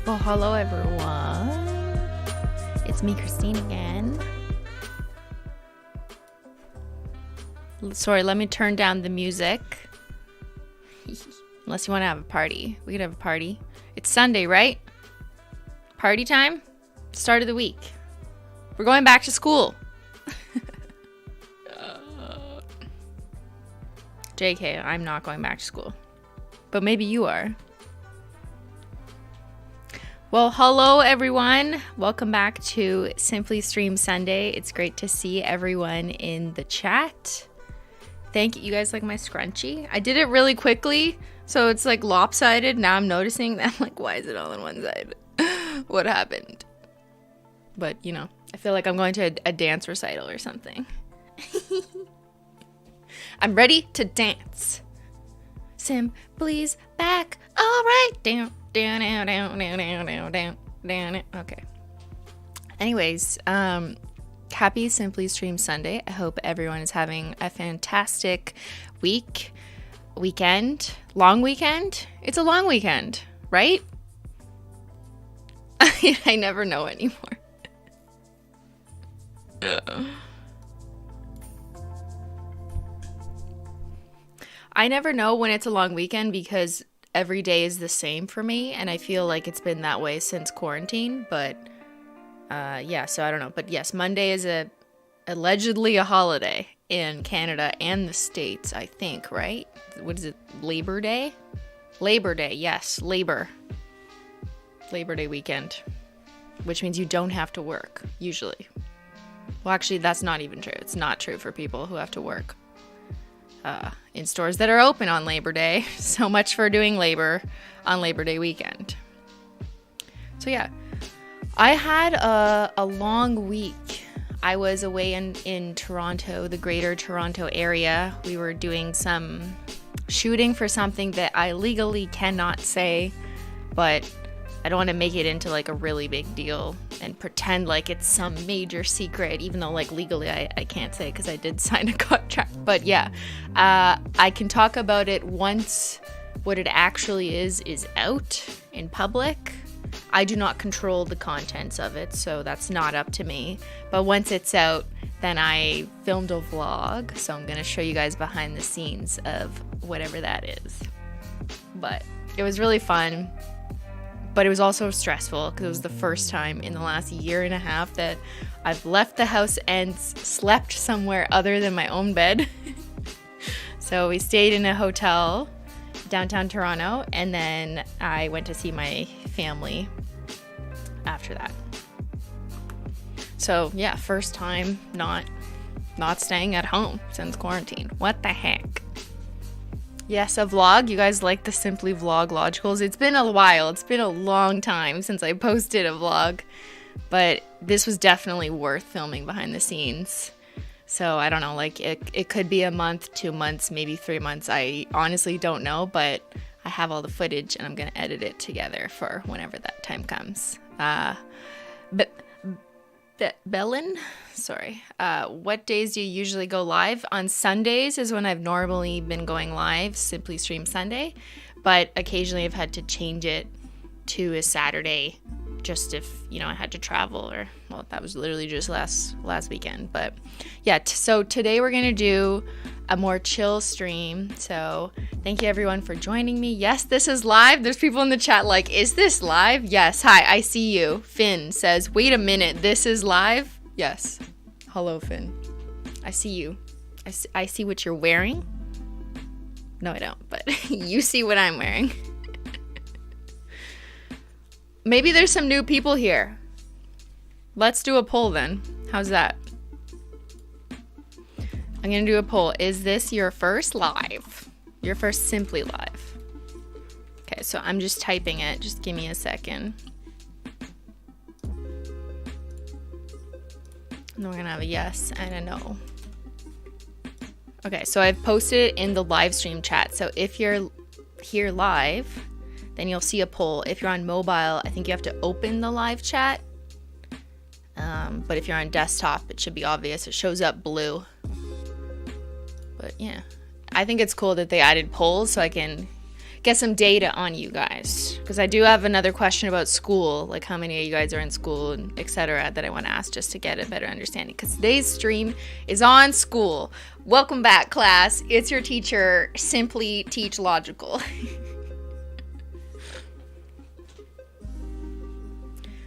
Well, hello everyone. It's me, Christine, again. Sorry, let me turn down the music. Unless you want to have a party. We could have a party. It's Sunday, right? Party time? Start of the week. We're going back to school. JK, I'm not going back to school. But maybe you are. Well, hello everyone. Welcome back to Simply Stream Sunday. It's great to see everyone in the chat. Thank you. You guys like my scrunchie? I did it really quickly, so it's like lopsided. Now I'm noticing that I'm like, why is it all on one side? What happened? But, you know, I feel like I'm going to a dance recital or something. I'm ready to dance. Simply's back. All right. Down. Okay. Anyways, happy Simply Stream Sunday. I hope everyone is having a fantastic weekend. Long weekend? It's a long weekend, right? I never know anymore. I never know when it's a long weekend because every day is the same for me, and I feel like it's been that way since quarantine, but yeah, so I don't know. But yes, Monday is allegedly a holiday in Canada and the States, I think, right? What is it? Labor Day? Labor Day, yes, Labor Day weekend, which means you don't have to work, usually. Well, actually, that's not even true. It's not true for people who have to work in stores that are open on Labor Day. So much for doing labor on Labor Day weekend. So yeah, I had a long week. I was away in Toronto, the greater Toronto area. We were doing some shooting for something that I legally cannot say, but I don't want to make it into like a really big deal and pretend like it's some major secret, even though like legally I can't say because I did sign a contract. But yeah, I can talk about it once what it actually is out in public. I do not control the contents of it, so that's not up to me. But once it's out, then I filmed a vlog, so I'm going to show you guys behind the scenes of whatever that is. But it was really fun. But it was also stressful because it was the first time in the last year and a half that I've left the house and slept somewhere other than my own bed. So we stayed in a hotel downtown Toronto, and then I went to see my family after that. So yeah, first time not staying at home since quarantine. What the heck? Yes, a vlog. You guys like the Simply Vlog Logicals? It's been a while. It's been a long time since I posted a vlog, but this was definitely worth filming behind the scenes. So I don't know, like it could be a month, 2 months, maybe 3 months. I honestly don't know, but I have all the footage and I'm going to edit it together for whenever that time comes. Beyyyn? Sorry. What days do you usually go live? On Sundays is when I've normally been going live, Simply Stream Sunday, but occasionally I've had to change it to a Saturday just if, you know, I had to travel or, well, that was literally just last weekend. But yeah, so today we're going to do a more chill stream. So thank you everyone for joining me. Yes, this is live. There's people in the chat like, is this live? Yes. Hi, I see you. Finn says, wait a minute, this is live? Yes. Hello, Finn. I see you. I see what you're wearing. No, I don't, but you see what I'm wearing. Maybe there's some new people here. Let's do a poll then. How's that? I'm going to do a poll. Is this your first live? Your first Simply live? Okay, so I'm just typing it. Just give me a second. And then we're going to have a yes and a no. Okay, so I've posted it in the live stream chat. So if you're here live, then you'll see a poll. If you're on mobile, I think you have to open the live chat. But if you're on desktop, it should be obvious. It shows up blue. But yeah, I think it's cool that they added polls so I can get some data on you guys, because I do have another question about school, like how many of you guys are in school and etc. that I want to ask just to get a better understanding, because today's stream is on school. Welcome back, class. It's your teacher, Simply Teach Logical.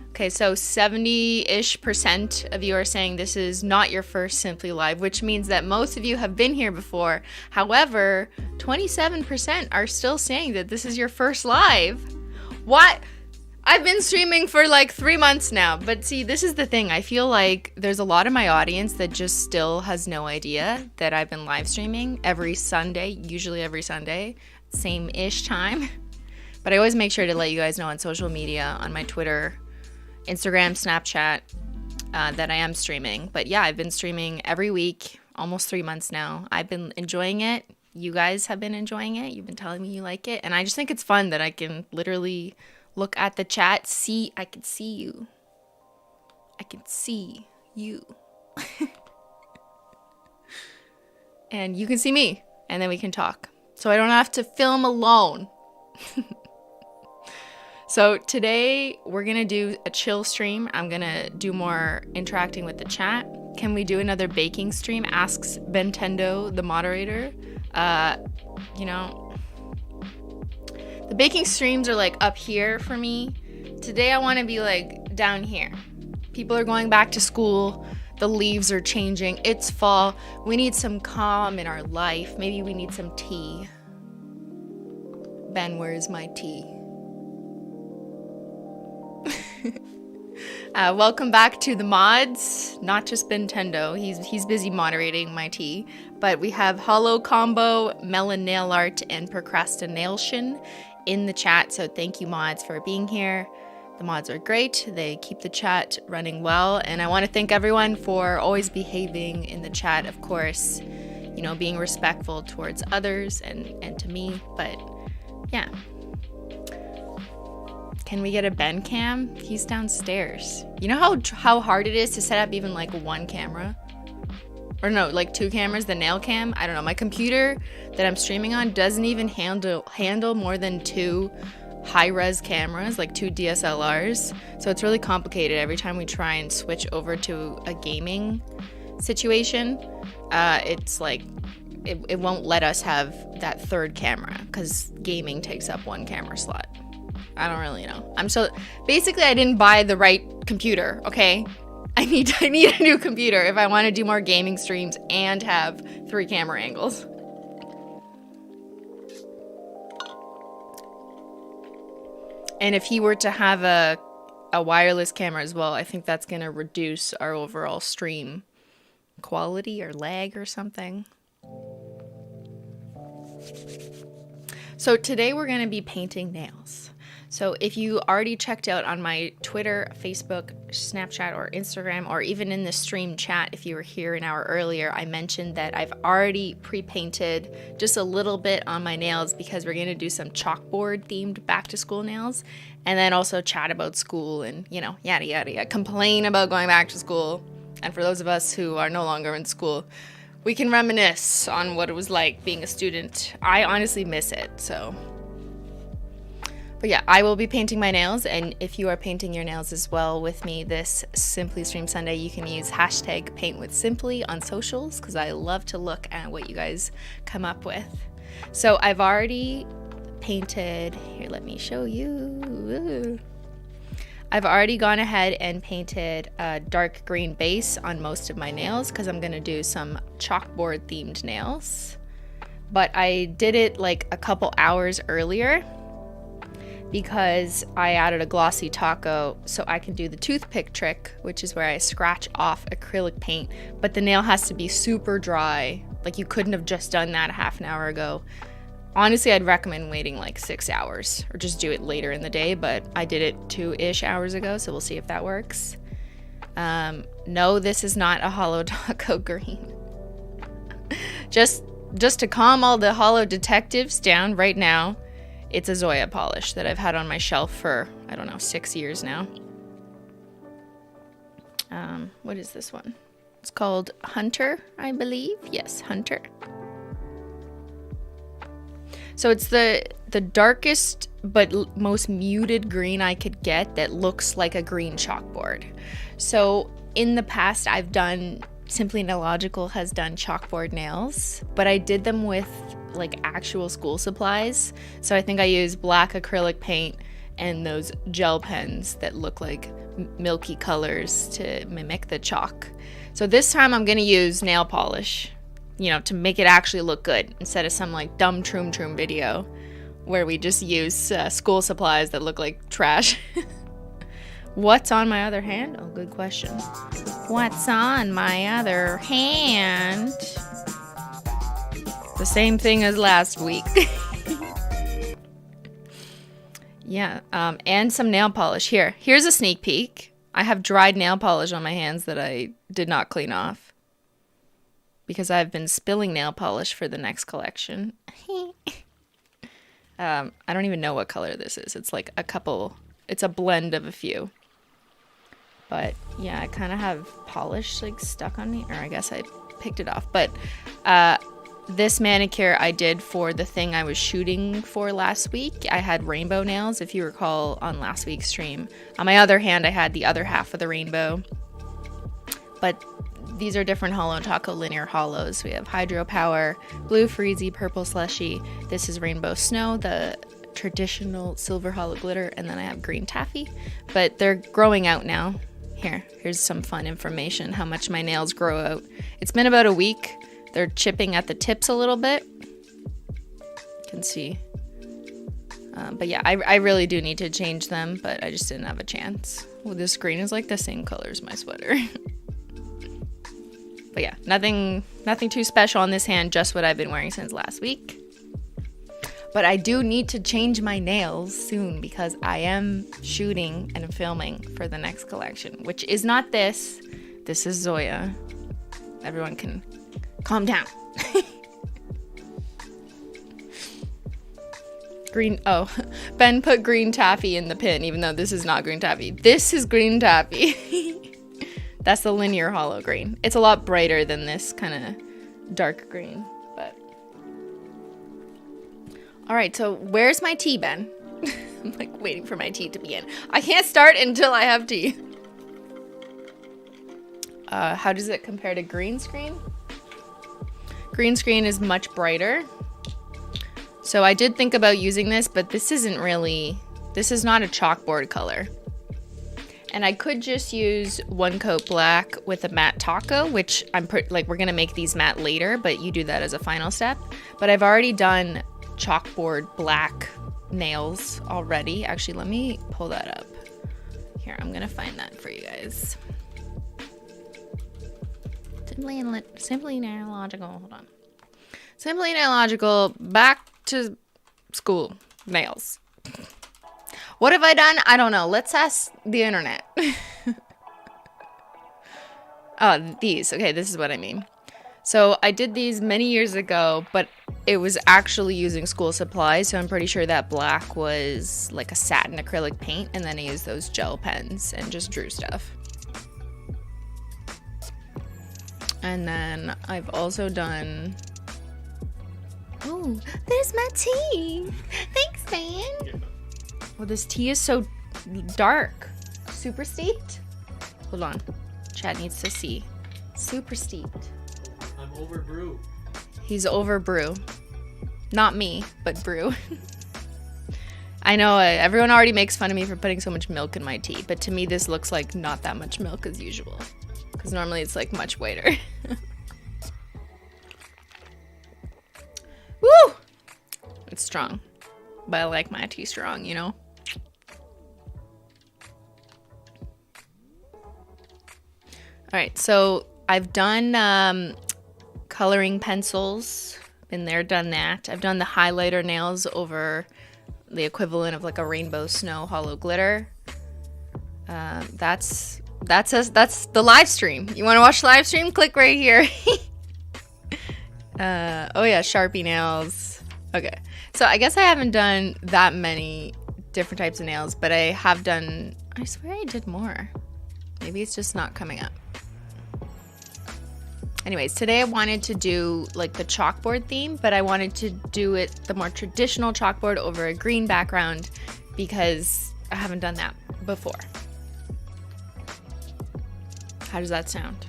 Okay, so 70-ish% of you are saying this is not your first Simply Live, which means that most of you have been here before. However, 27% are still saying that this is your first live. What? I've been streaming for like 3 months now. But see, this is the thing. I feel like there's a lot of my audience that just still has no idea that I've been live streaming every Sunday, usually every Sunday, same-ish time. But I always make sure to let you guys know on social media, on my Twitter, Instagram, Snapchat, that I am streaming. But yeah, I've been streaming every week, almost 3 months now. I've been enjoying it. You guys have been enjoying it. You've been telling me you like it. And I just think it's fun that I can literally look at the chat, I can see you. I can see you. And you can see me. And then we can talk. So I don't have to film alone. So today we're going to do a chill stream. I'm going to do more interacting with the chat. Can we do another baking stream? Asks Bentendo, the moderator. You know, the baking streams are like up here for me. Today I want to be like down here. People are going back to school. The leaves are changing. It's fall. We need some calm in our life. Maybe we need some tea. Ben, where's my tea? Welcome back to the mods, not just Nintendo. He's busy moderating my tea, but we have Holo Combo, Melon Nail Art, and Procrastination in the chat. So thank you, mods, for being here. The mods are great. They keep the chat running well, and I want to thank everyone for always behaving in the chat. Of course, you know, being respectful towards others and to me. But yeah. Can we get a Ben cam? He's downstairs. You know how hard it is to set up even like one camera? Or no, like 2 cameras, the nail cam? I don't know. My computer that I'm streaming on doesn't even handle more than 2 high-res cameras, like 2 DSLRs. So it's really complicated every time we try and switch over to a gaming situation. It's like it won't let us have that 3rd camera because gaming takes up 1 camera slot. I don't really know. Basically I didn't buy the right computer, okay? I need a new computer if I want to do more gaming streams and have 3 camera angles. And if he were to have a wireless camera as well, I think that's going to reduce our overall stream quality or lag or something. So today we're going to be painting nails. So if you already checked out on my Twitter, Facebook, Snapchat, or Instagram, or even in the stream chat, if you were here an hour earlier, I mentioned that I've already pre-painted just a little bit on my nails because we're going to do some chalkboard themed back to school nails, and then also chat about school and, you know, yada, yada, yada, complain about going back to school. And for those of us who are no longer in school, we can reminisce on what it was like being a student. I honestly miss it, so... But yeah, I will be painting my nails, and if you are painting your nails as well with me this Simply Stream Sunday, you can use hashtag #PaintWithSimply on socials, because I love to look at what you guys come up with. So I've already painted, here, let me show you. I've already gone ahead and painted a dark green base on most of my nails, because I'm going to do some chalkboard themed nails. But I did it like a couple hours earlier, because I added a glossy taco so I can do the toothpick trick, which is where I scratch off acrylic paint, but the nail has to be super dry. Like, you couldn't have just done that a half an hour ago. Honestly, I'd recommend waiting like 6 hours or just do it later in the day, but I did it 2-ish hours ago, so we'll see if that works. No, this is not a holo taco green. Just to calm all the holo detectives down right now, it's a Zoya polish that I've had on my shelf for, I don't know, 6 years now. What is this one? It's called Hunter, I believe. Yes, Hunter. So it's the the darkest but most muted green I could get that looks like a green chalkboard. So in the past, Simply Nailogical has done chalkboard nails, but I did them with like actual school supplies. So I think I used black acrylic paint and those gel pens that look like milky colors to mimic the chalk. So this time I'm gonna use nail polish, to make it actually look good instead of some like dumb troom video where we just use school supplies that look like trash. What's on my other hand? Oh, good question. What's on my other hand? The same thing as last week. Yeah, and some nail polish. Here's a sneak peek. I have dried nail polish on my hands that I did not clean off because I've been spilling nail polish for the next collection. I don't even know what color this is. It's like it's a blend of a few. But yeah, I kind of have polish like stuck on me, or I guess I picked it off. But this manicure I did for the thing I was shooting for last week. I had rainbow nails, if you recall, on last week's stream. On my other hand, I had the other half of the rainbow. But these are different Holo Taco linear holos. We have Hydro Power, Blue Freezy, Purple Slushy. This is Rainbow Snow, the traditional silver holo glitter, and then I have Green Taffy. But they're growing out now. Here's some fun information, how much my nails grow out. It's been about a week. They're chipping at the tips a little bit. You can see. But yeah, I really do need to change them, but I just didn't have a chance. Well, this green is like the same color as my sweater. But yeah, nothing too special on this hand, just what I've been wearing since last week. But I do need to change my nails soon because I am shooting and filming for the next collection, which is not this. This is Zoya. Everyone can calm down. Ben put Green Taffy in the pin, even though this is not Green Taffy. This is Green Taffy. That's the linear holo green. It's a lot brighter than this kind of dark green, but... All right, so where's my tea, Ben? I'm like waiting for my tea to begin. I can't start until I have tea. How does it compare to green screen? Green screen is much brighter. So I did think about using this, but this is not a chalkboard color. And I could just use One Coat Black with a matte taco, which we're gonna make these matte later, but you do that as a final step. But I've already done chalkboard black nails already. Actually, let me pull that up. Here, I'm gonna find that for you guys. Simply Nailogical. Hold on. Simply Nailogical. Back to school nails. What have I done? I don't know. Let's ask the internet. Oh, these. Okay, this is what I mean. So I did these many years ago, but it was actually using school supplies. So I'm pretty sure that black was like a satin acrylic paint. And then I used those gel pens and just drew stuff. And then I've also done... Oh, there's my tea. Thanks, man. Oh, this tea is so dark. Super steeped? Hold on. Chad needs to see. Super steeped. I'm over brew. He's over brew. Not me, but brew. I know everyone already makes fun of me for putting so much milk in my tea, but to me this looks like not that much milk as usual. Because normally it's like much whiter. Woo! It's strong. But I like my tea strong, you know? Alright, so I've done coloring pencils. Been there, done that. I've done the highlighter nails over the equivalent of like a Rainbow Snow holo glitter. That's the live stream. You want to watch the live stream? Click right here. Oh yeah, Sharpie nails. Okay, so I guess I haven't done that many different types of nails, but I have done, I swear I did more. Maybe it's just not coming up. Anyways, today I wanted to do like the chalkboard theme, but I wanted to do it the more traditional chalkboard over a green background because I haven't done that before. How does that sound?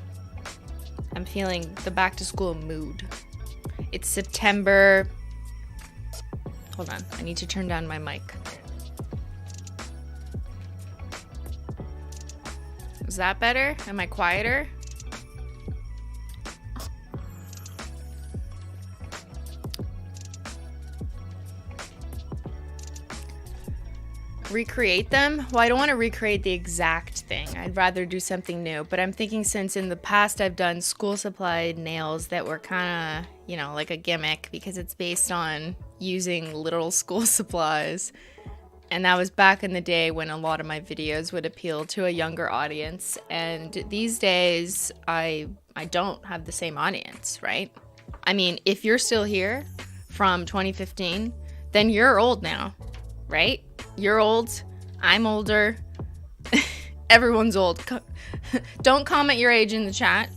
I'm feeling the back to school mood. It's September. Hold on, I need to turn down my mic. Is that better? Am I quieter? Recreate them? Well, I don't want to recreate the exact thing. I'd rather do something new. But I'm thinking since in the past I've done school supply nails that were kind of, you know, like a gimmick because it's based on using literal school supplies. And that was back in the day when a lot of my videos would appeal to a younger audience. And these days, I don't have the same audience, right? I mean, if you're still here from 2015, then you're old now, right? You're old. I'm older. Everyone's old. Don't comment your age in the chat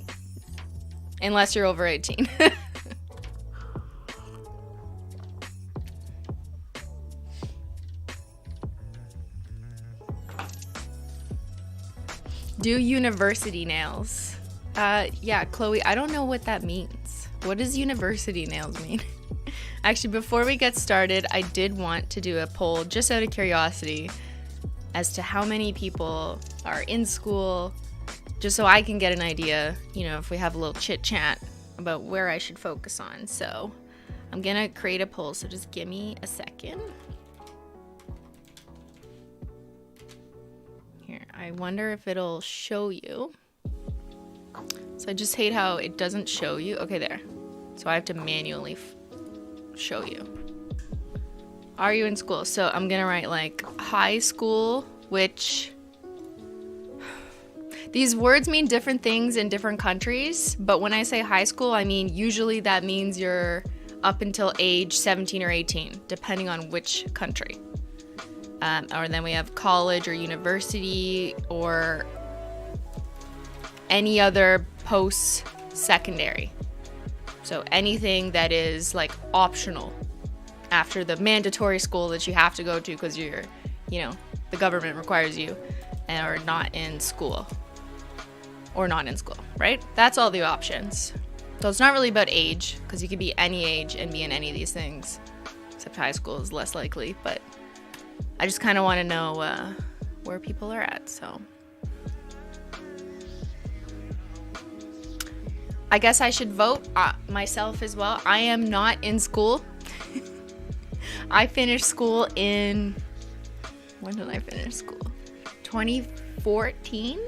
unless you're over 18. Do university nails. Yeah, Chloe, I don't know what that means. What does university nails mean? Actually, before we get started, I did want to do a poll just out of curiosity as to how many people are in school, just so I can get an idea, you know, if we have a little chit chat about where I should focus on. So I'm gonna create a poll, so just give me a second. Here, I wonder if it'll show you. So I just hate how it doesn't show you. Okay, there. So I have to manually show you. Are you in school? So I'm gonna write like high school, which these words mean different things in different countries, but when I say high school, I mean usually that means you're up until age 17 or 18, depending on which country. Or then we have college or university or any other post-secondary. So anything that is like optional after the mandatory school that you have to go to because you're, you know, the government requires you, or not in school. Or not in school, right? That's all the options. So it's not really about age, because you could be any age and be in any of these things. Except high school is less likely, but I just kind of want to know where people are at, so. I guess I should vote myself as well. I am not in school. I finished school in, when did I finish school? 2014?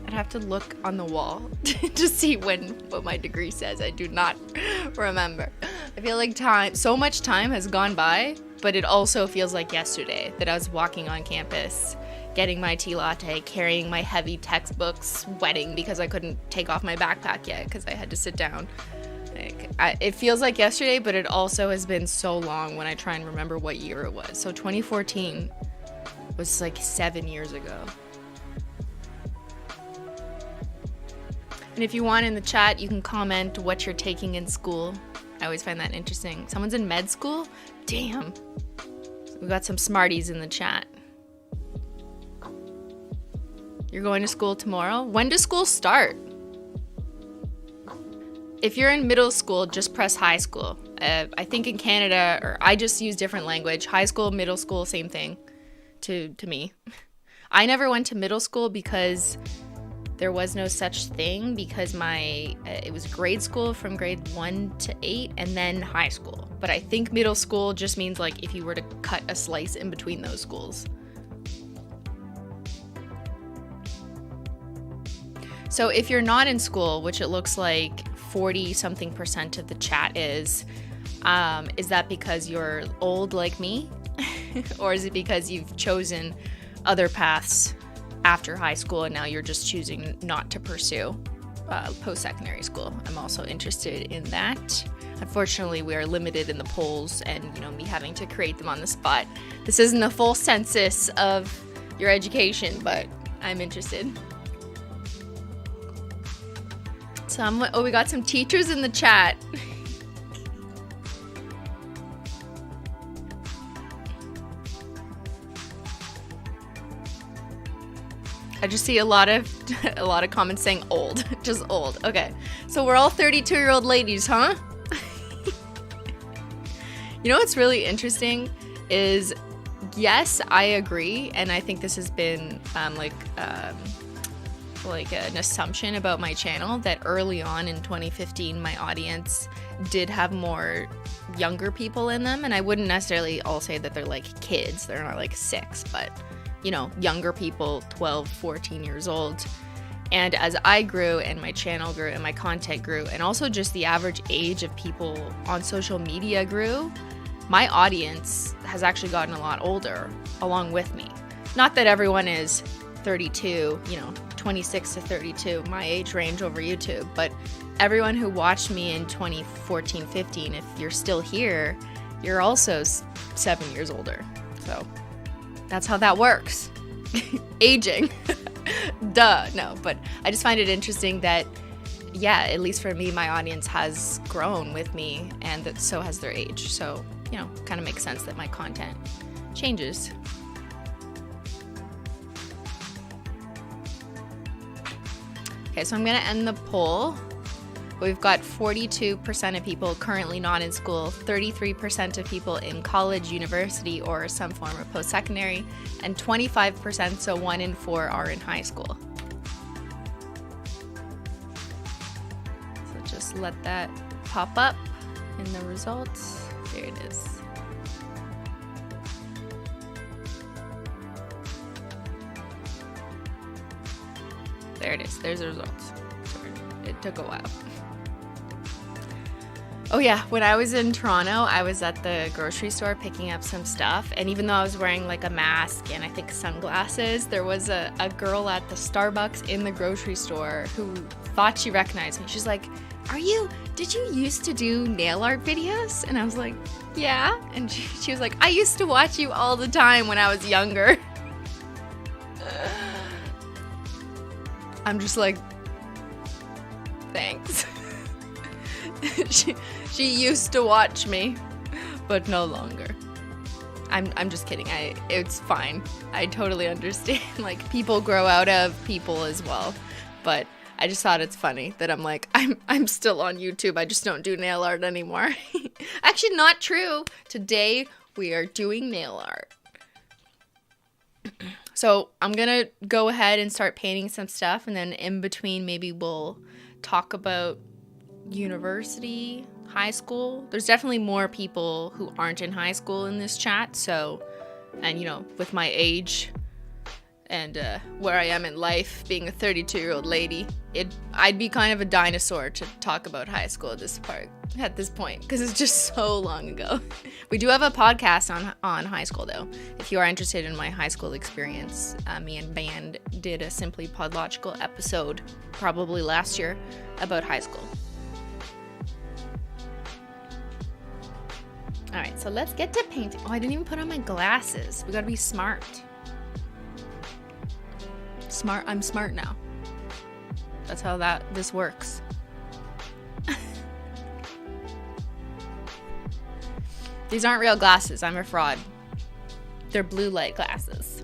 I'd have to look on the wall to see what my degree says. I do not remember. I feel like so much time has gone by, but it also feels like yesterday that I was walking on campus, getting my tea latte, carrying my heavy textbooks, sweating because I couldn't take off my backpack yet because I had to sit down. It feels like yesterday, but it also has been so long when I try and remember what year it was. So 2014 was like 7 years ago. And if you want in the chat, you can comment what you're taking in school. I always find that interesting. Someone's in med school? Damn. We got some smarties in the chat. You're going to school tomorrow? When does school start? If you're in middle school, just press high school. I think in Canada, or I just use different language. High school, middle school, same thing to me. I never went to middle school because there was no such thing, because it was grade school from grade 1 to 8 and then high school. But I think middle school just means like if you were to cut a slice in between those schools. So if you're not in school, which it looks like 40-something% of the chat is that because you're old like me? Or is it because you've chosen other paths after high school and now you're just choosing not to pursue post-secondary school? I'm also interested in that. Unfortunately, we are limited in the polls and, me having to create them on the spot. This isn't a full census of your education, but I'm interested. Oh, we got some teachers in the chat. I just see a lot of comments saying old, just old. Okay, so we're all 32-year-old ladies, huh? You know what's really interesting is, yes, I agree, and I think this has been like an assumption about my channel that early on in 2015 my audience did have more younger people in them, and I wouldn't necessarily all say that they're like kids, they're not like 6, but you know, younger people, 12, 14 years old. And as I grew and my channel grew and my content grew, and also just the average age of people on social media grew, my audience has actually gotten a lot older along with me. Not that everyone is 32, you know, 26 to 32, my age range over YouTube, but everyone who watched me in 2014, 15, if you're still here, you're also 7 years older. So that's how that works. Aging. Duh. No, but I just find it interesting that, yeah, at least for me, my audience has grown with me, and that so has their age. So, you know, kind of makes sense that my content changes. Okay, so I'm going to end the poll. We've got 42% of people currently not in school, 33% of people in college, university, or some form of post-secondary, and 25%, so 1 in 4, are in high school. So just let that pop up in the results. There it is. There it is. There's the results. Sorry, it took a while. Oh yeah, when I was in Toronto, I was at the grocery store picking up some stuff, and even though I was wearing like a mask and I think sunglasses, there was a girl at the Starbucks in the grocery store who thought she recognized me. She's like, did you used to do nail art videos? And I was like, yeah. And she was like, I used to watch you all the time when I was younger. I'm just like, thanks. She used to watch me, but no longer. I'm just kidding. It's fine. I totally understand. Like, people grow out of people as well. But I just thought it's funny that I'm like, I'm still on YouTube. I just don't do nail art anymore. Actually, not true. Today we are doing nail art. So I'm gonna go ahead and start painting some stuff, and then in between maybe we'll talk about university, high school. There's definitely more people who aren't in high school in this chat, so, and you know, with my age and where I am in life, being a 32-year-old lady, I'd be kind of a dinosaur to talk about high school at this point, because it's just so long ago. We do have a podcast on high school, though. If you are interested in my high school experience, me and Beyyyn did a Simply Podlogical episode, probably last year, about high school. All right, so let's get to painting. Oh, I didn't even put on my glasses. We gotta be smart. I'm smart now. That's how this works. These aren't real glasses. I'm a fraud. They're blue light glasses.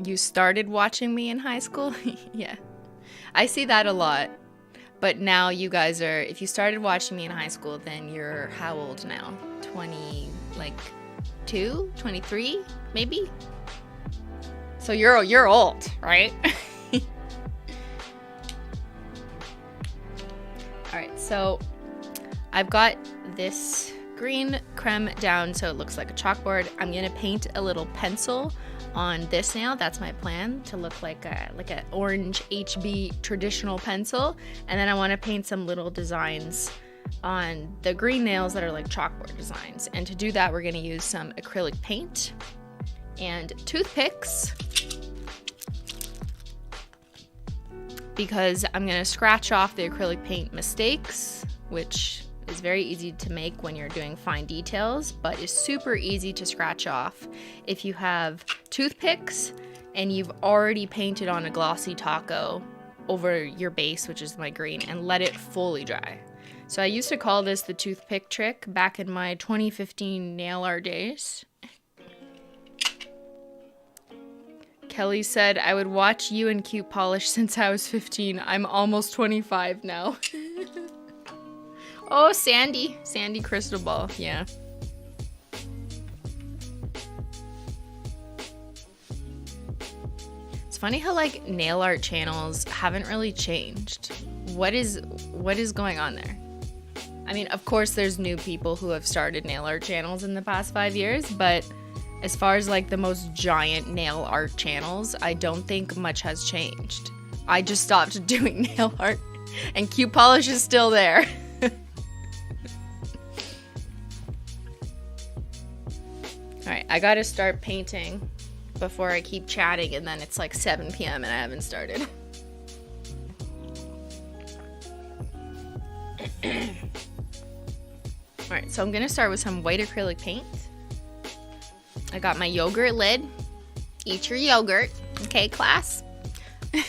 You started watching me in high school? Yeah. I see that a lot. But now you guys are, if you started watching me in high school, then you're how old now? 22, 23, maybe? So you're old, right? All right, so I've got this green creme down so it looks like a chalkboard. I'm gonna paint a little pencil on this nail. That's my plan, to look like a orange HB traditional pencil, and then I want to paint some little designs on the green nails that are like chalkboard designs. And to do that, we're going to use some acrylic paint and toothpicks, because I'm going to scratch off the acrylic paint mistakes, which is very easy to make when you're doing fine details, but is super easy to scratch off if you have toothpicks and you've already painted on a glossy taco over your base, which is my green, and let it fully dry. So I used to call this the toothpick trick back in my 2015 nail art days. Kelly said, I would watch you and Cute Polish since I was 15. I'm almost 25 now. Oh, Sandy Cristobal, yeah. It's funny how like nail art channels haven't really changed. What is going on there? I mean, of course there's new people who have started nail art channels in the past 5 years, but as far as like the most giant nail art channels, I don't think much has changed. I just stopped doing nail art and Cute Polish is still there. Alright, I gotta start painting before I keep chatting and then it's like 7 p.m. and I haven't started. Alright, so I'm gonna start with some white acrylic paint. I got my yogurt lid. Eat your yogurt. Okay, class? I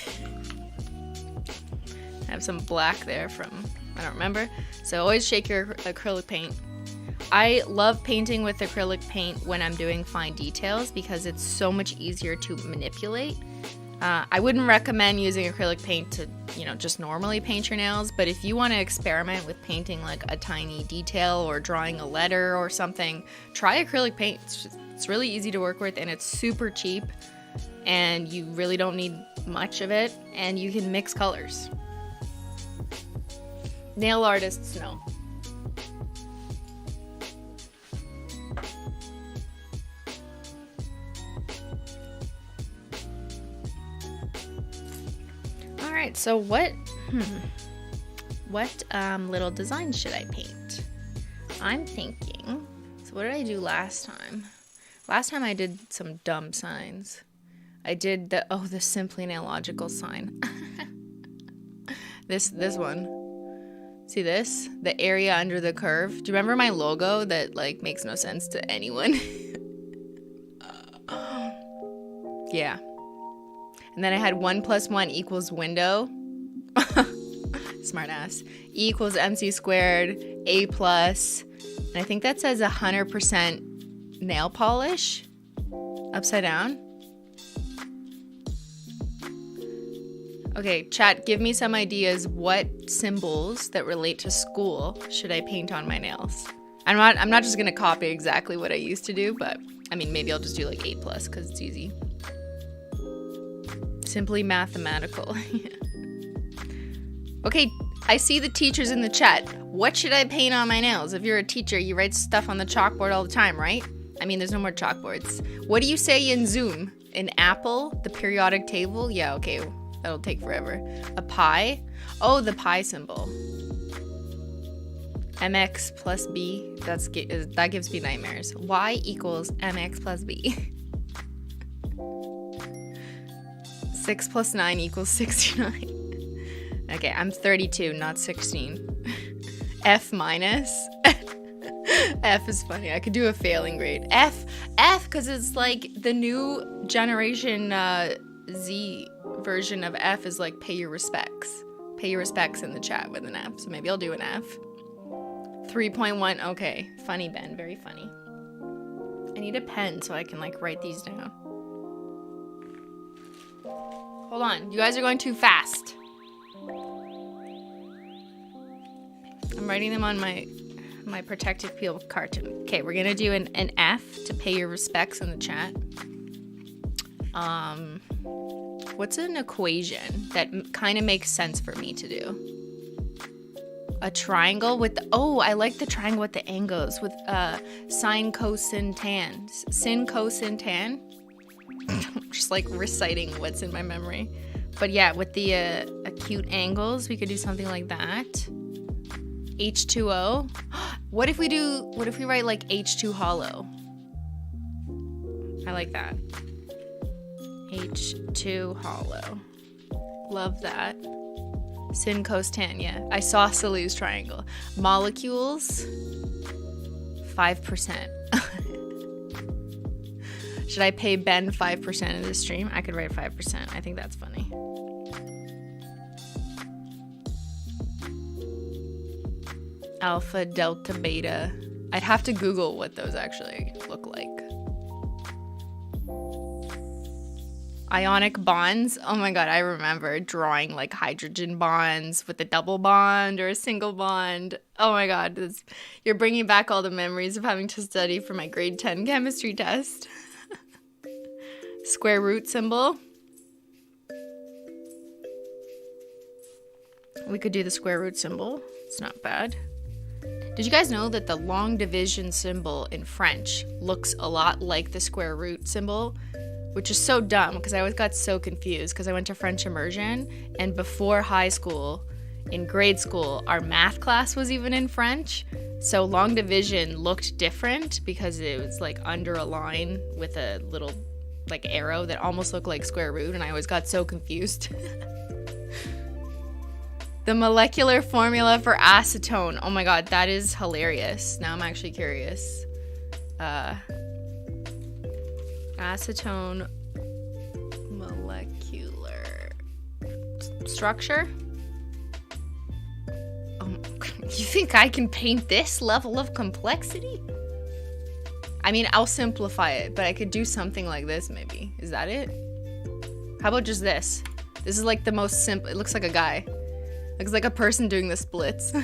have some black there from, I don't remember. So always shake your acrylic paint. I love painting with acrylic paint when I'm doing fine details because it's so much easier to manipulate. I wouldn't recommend using acrylic paint to, just normally paint your nails, but if you want to experiment with painting like a tiny detail or drawing a letter or something, try acrylic paint. It's really easy to work with and it's super cheap and you really don't need much of it and you can mix colors. Nail artists know. Alright, so what little design should I paint? I'm thinking, so what did I do last time? Last time I did some dumb signs. I did the Simply Nailogical sign. This one. See this? The area under the curve. Do you remember my logo that like makes no sense to anyone? Yeah. And then I had 1 + 1 = window. Smart ass. E = MC squared. A+. And I think that says 100% nail polish. Upside down. Okay, chat, give me some ideas. What symbols that relate to school should I paint on my nails? I'm not just gonna copy exactly what I used to do, but I mean maybe I'll just do like A+ because it's easy. Simply mathematical. Okay, I see the teachers in the chat. What should I paint on my nails? If you're a teacher, you write stuff on the chalkboard all the time, right? I mean, there's no more chalkboards. What do you say in Zoom? An apple? The periodic table? Yeah, okay. That'll take forever. A pie? Oh, the pi symbol. mx + b. That gives me nightmares. Y = mx + b. 6 + 9 = 69. Okay, I'm 32, not 16. F-. F is funny. I could do a failing grade. F, because it's like the new generation Z version of F is like pay your respects. Pay your respects in the chat with an F. So maybe I'll do an F. 3.1. Okay, funny, Ben. Very funny. I need a pen so I can like write these down. Hold on. You guys are going too fast. I'm writing them on my protective peel carton. Okay, we're gonna do an F to pay your respects in the chat. What's an equation that kind of makes sense for me to do? A triangle with the, I like the triangle with the angles with sine, cosine, tan. Sin, cosine, tan. Just like reciting what's in my memory. But yeah, with the acute angles, we could do something like that. H2O. What if we write like H2 hollow? I like that. H2 hollow. Love that. Syncostan, yeah. Isosceles triangle. Molecules, 5%. Should I pay Ben 5% of the stream? I could write 5%. I think that's funny. Alpha, delta, beta. I'd have to Google what those actually look like. Ionic bonds. Oh my god, I remember drawing like hydrogen bonds with a double bond or a single bond. Oh my god, you're bringing back all the memories of having to study for my grade 10 chemistry test. Square root symbol. We could do the square root symbol. It's not bad. Did you guys know that the long division symbol in French looks a lot like the square root symbol? Which is so dumb because I always got so confused because I went to French immersion, and before high school, in grade school, our math class was even in French. So long division looked different because it was like under a line with a little like arrow that almost looked like square root, and I always got so confused. The molecular formula for acetone. Oh my god, that is hilarious. Now I'm actually curious. Acetone molecular structure. You think I can paint this level of complexity? I mean, I'll simplify it, but I could do something like this maybe. Is that it? How about just this? This is like the most simple. It looks like a guy. Looks like a person doing the splits.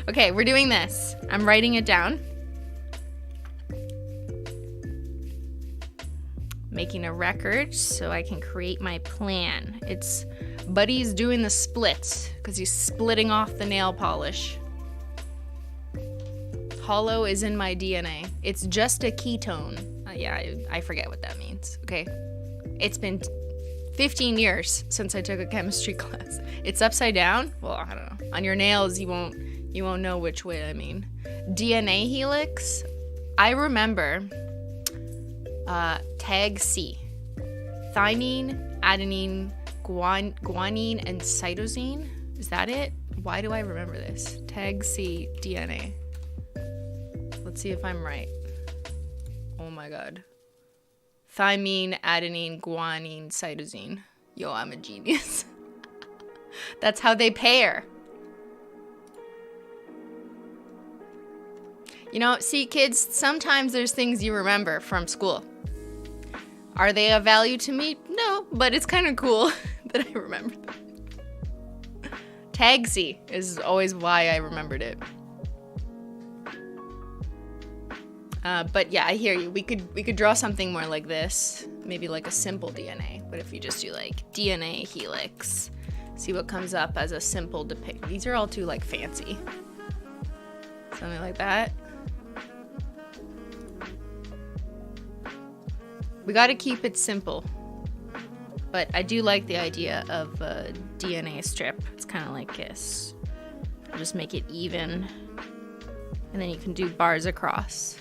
Okay, we're doing this. I'm writing it down. Making a record so I can create my plan. It's Buddy's doing the splits because he's splitting off the nail polish. Holo is in my DNA. It's just a ketone. Yeah, I forget what that means. Okay. It's been 15 years since I took a chemistry class. It's upside down? Well, I don't know. On your nails, you won't know which way I mean. DNA helix. I remember tag C. Thymine, adenine, guanine, and cytosine. Is that it? Why do I remember this? Tag C, DNA. Let's see if I'm right. Oh my god. Thymine, adenine, guanine, cytosine. Yo, I'm a genius. That's how they pair. You know, see, kids, sometimes there's things you remember from school. Are they of value to me? No, but it's kind of cool that I remember them. Tag C is always why I remembered it. But yeah, I hear you. We could draw something more like this. Maybe like a simple DNA. But if you just do like DNA helix, see what comes up as a simple depict. These are all too like fancy. Something like that. We got to keep it simple. But I do like the idea of a DNA strip. It's kind of like this. I'll just make it even. And then you can do bars across.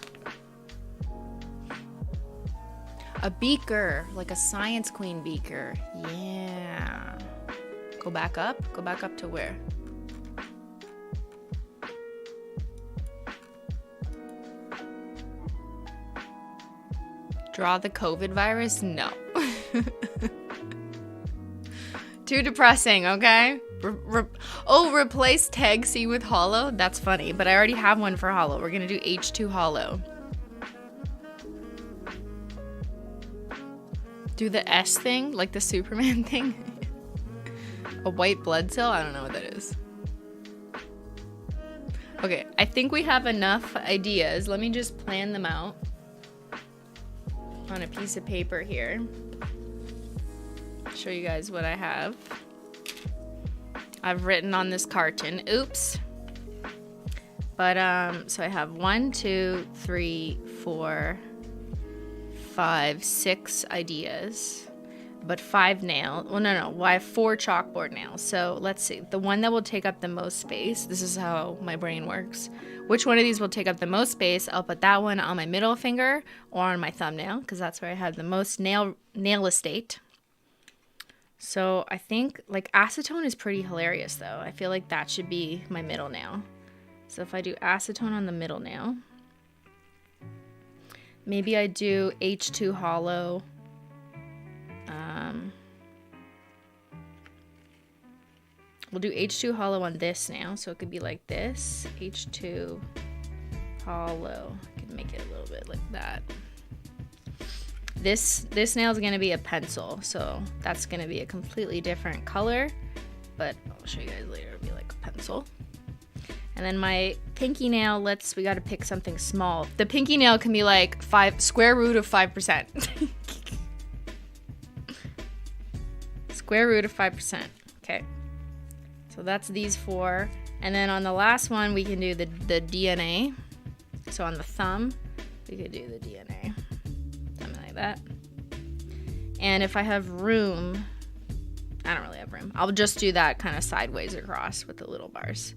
A beaker, like a Science Queen beaker. Yeah. Go back up. Go back up to where? Draw the COVID virus? No. Too depressing, okay? Replace tag C with holo? That's funny, but I already have one for holo. We're gonna do H2 holo. Do the S thing, like the Superman thing. A white blood cell? I don't know what that is. Okay, I think we have enough ideas. Let me just plan them out on a piece of paper here. Show you guys what I have. I've written on this carton. Oops. But so I have 1, 2, 3, 4, 5, 6 ideas, but 5 nails. Well, no, I have 4 chalkboard nails. So let's see. The one that will take up the most space. This is how my brain works. Which one of these will take up the most space? I'll put that one on my middle finger or on my thumbnail because that's where I have the most nail estate. So I think like acetone is pretty hilarious though. I feel like that should be my middle nail. So if I do acetone on the middle nail, maybe I do H2 Holo. We'll do H2 Holo on this nail, so it could be like this. H2 Holo. I could make it a little bit like that. This nail is gonna be a pencil, so that's gonna be a completely different color, but I'll show you guys later. It'll be like a pencil. And then my pinky nail, we gotta pick something small. The pinky nail can be like square root of 5%. Square root of 5%. Okay. So that's these four. And then on the last one, we can do the DNA. So on the thumb, we could do the DNA. Something like that. And if I have room, I don't really have room. I'll just do that kind of sideways across with the little bars.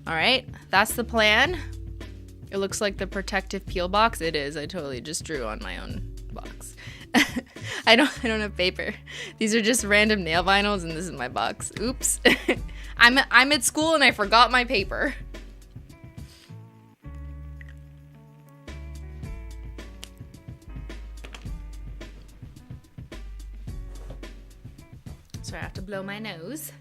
All right, that's the plan. It looks like the protective peel box. It is. I totally just drew on my own box. I don't have paper. These are just random nail vinyls, and this is my box. Oops. I'm at school and I forgot my paper. So I have to blow my nose.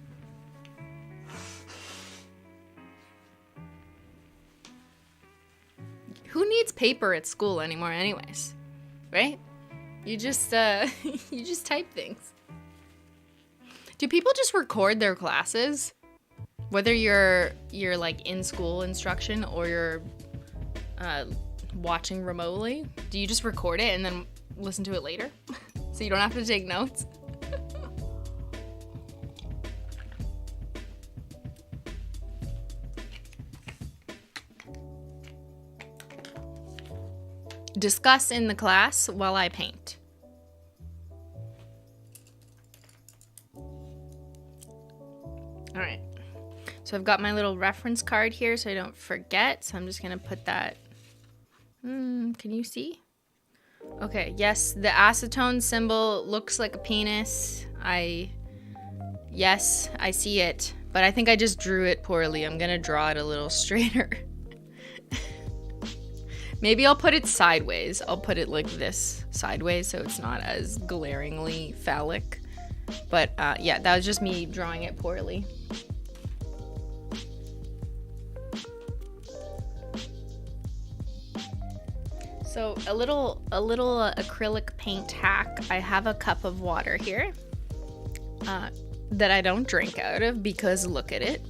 Who needs paper at school anymore anyways? Right? You just you just type things. Do people just record their classes? Whether you're like in school instruction or you're watching remotely, do you just record it and then listen to it later? So you don't have to take notes? Discuss in the class while I paint. All right. So I've got my little reference card here so I don't forget. So I'm just going to put that. Can you see? Okay. Yes, the acetone symbol looks like a penis. Yes, I see it. But I think I just drew it poorly. I'm going to draw it a little straighter. Maybe I'll put it sideways. I'll put it like this, sideways, so it's not as glaringly phallic. But yeah, that was just me drawing it poorly. So a little acrylic paint hack. I have a cup of water here that I don't drink out of because look at it.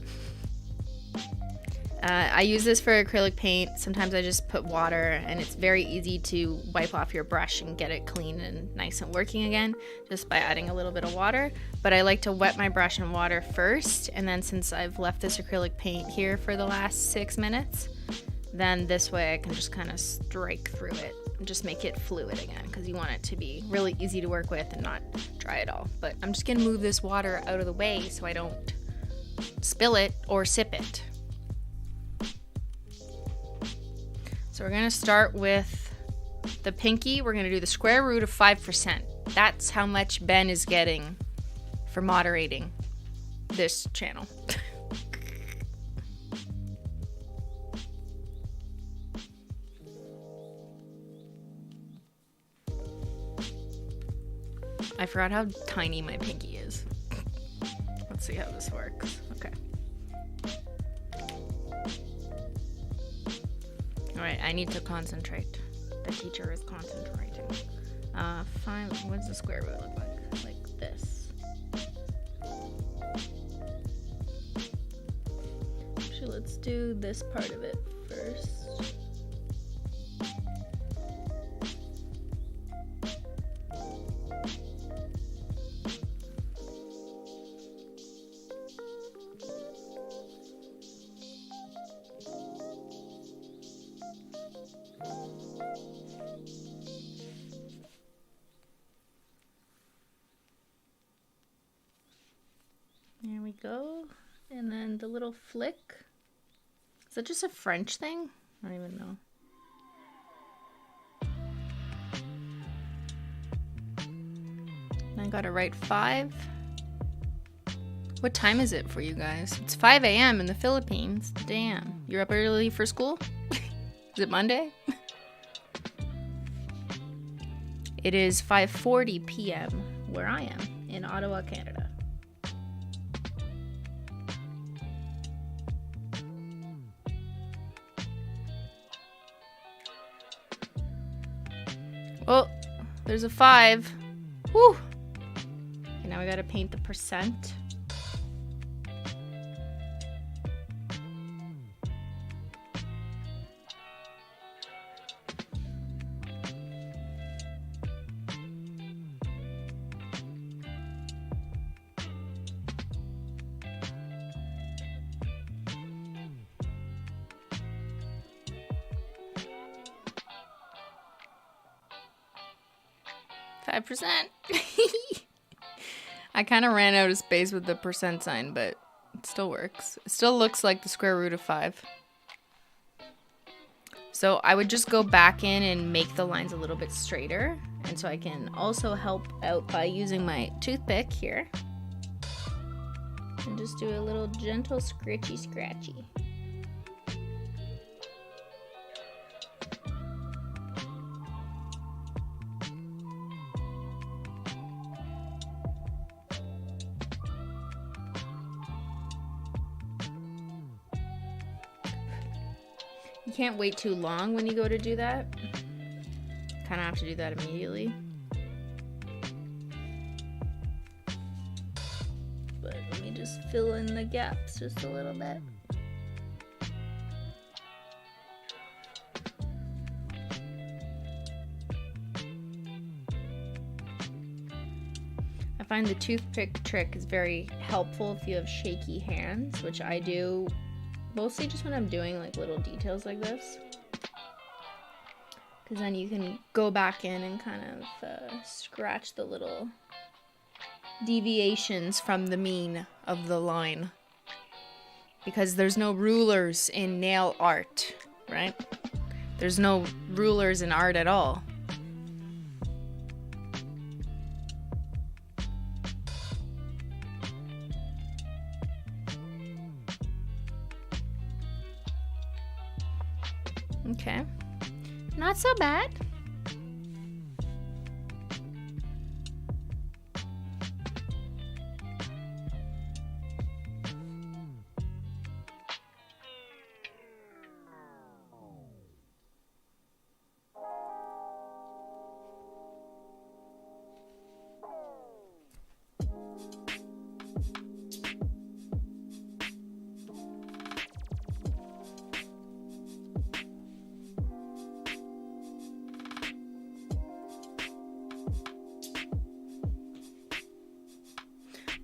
I use this for acrylic paint. Sometimes I just put water, and it's very easy to wipe off your brush and get it clean and nice and working again just by adding a little bit of water. But I like to wet my brush in water first, and then since I've left this acrylic paint here for the last 6 minutes, then this way I can just kind of strike through it and just make it fluid again because you want it to be really easy to work with and not dry at all. But I'm just going to move this water out of the way so I don't spill it or sip it. So we're going to start with the pinky. We're going to do the square root of 5%. That's how much Ben is getting for moderating this channel. I forgot how tiny my pinky is. Let's see how this works. Okay. Alright, I need to concentrate. The teacher is concentrating. Fine. What does the square root look like? Like this. Actually, let's do this part of it first. There we go. And then the little flick. Is that just a French thing? I don't even know. got it right. 5. What time is it for you guys? It's 5 a.m. in the Philippines. Damn. You're up early for school? Is it Monday? It is 5:40 p.m. where I am in Ottawa, Canada. Oh, there's a 5. Woo! Okay, now we gotta paint the percent. %. I kind of ran out of space with the percent sign, but it still works. It still looks like the square root of 5. So I would just go back in and make the lines a little bit straighter. And so I can also help out by using my toothpick here. And just do a little gentle scratchy. You can't wait too long when you go to do that. Kind of have to do that immediately. But let me just fill in the gaps just a little bit. I find the toothpick trick is very helpful if you have shaky hands, which I do. Mostly just when I'm doing like little details like this. Because then you can go back in and kind of scratch the little deviations from the mean of the line. Because there's no rulers in nail art, right? There's no rulers in art at all. Okay, not so bad.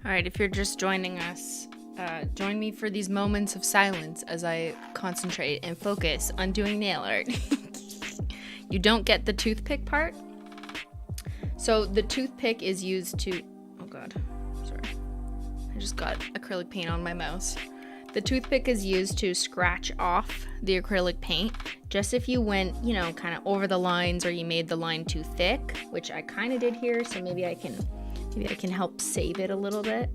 All right, if you're just joining us, join me for these moments of silence as I concentrate and focus on doing nail art. You don't get the toothpick part. So the toothpick is used to, oh God, sorry. I just got acrylic paint on my mouse. The toothpick is used to scratch off the acrylic paint. Just if you went, kind of over the lines or you made the line too thick, which I kind of did here, so maybe I can help save it a little bit.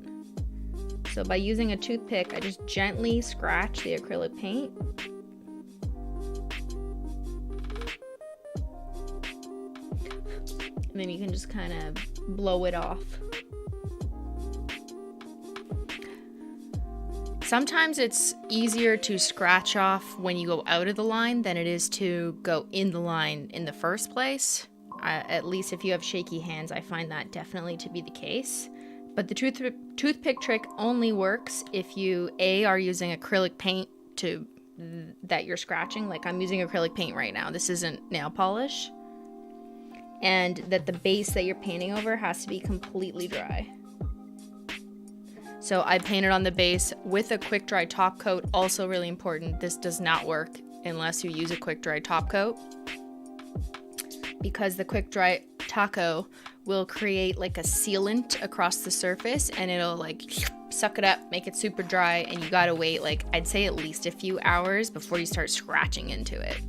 So by using a toothpick, I just gently scratch the acrylic paint. And then you can just kind of blow it off. Sometimes it's easier to scratch off when you go out of the line than it is to go in the line in the first place. At least if you have shaky hands, I find that definitely to be the case. But the toothpick trick only works if you, A, are using acrylic paint that you're scratching. Like I'm using acrylic paint right now. This isn't nail polish. And that the base that you're painting over has to be completely dry. So I painted on the base with a quick dry top coat. Also really important, this does not work unless you use a quick dry top coat. Because the quick dry taco will create like a sealant across the surface and it'll like suck it up, make it super dry, and you gotta wait like I'd say at least a few hours before you start scratching into it.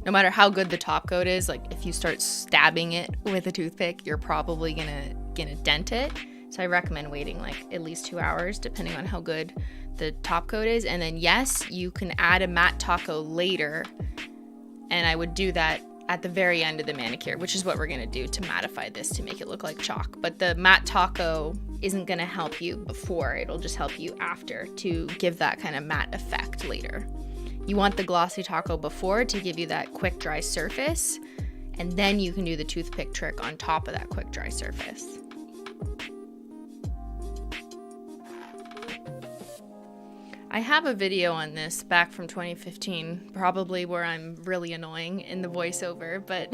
No matter how good the top coat is, like if you start stabbing it with a toothpick, you're probably gonna gonna dent it. So I recommend waiting like at least 2 hours, depending on how good the top coat is. And then yes, you can add a matte taco later. And I would do that at the very end of the manicure, which is what we're gonna do to mattify this to make it look like chalk. But the matte taco isn't gonna help you before, it'll just help you after to give that kind of matte effect later. You want the glossy taco before to give you that quick dry surface, and then you can do the toothpick trick on top of that quick dry surface. I have a video on this back from 2015, probably where I'm really annoying in the voiceover, but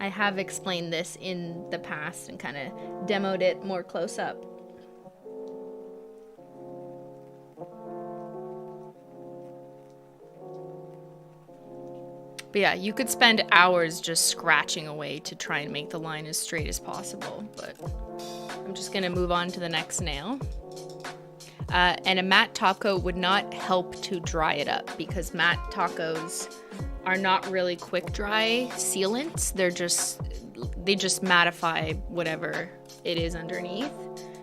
I have explained this in the past and kind of demoed it more close up. But yeah, you could spend hours just scratching away to try and make the line as straight as possible, but I'm just gonna move on to the next nail. And a matte top coat would not help to dry it up because matte tacos are not really quick dry sealants. They just mattify whatever it is underneath.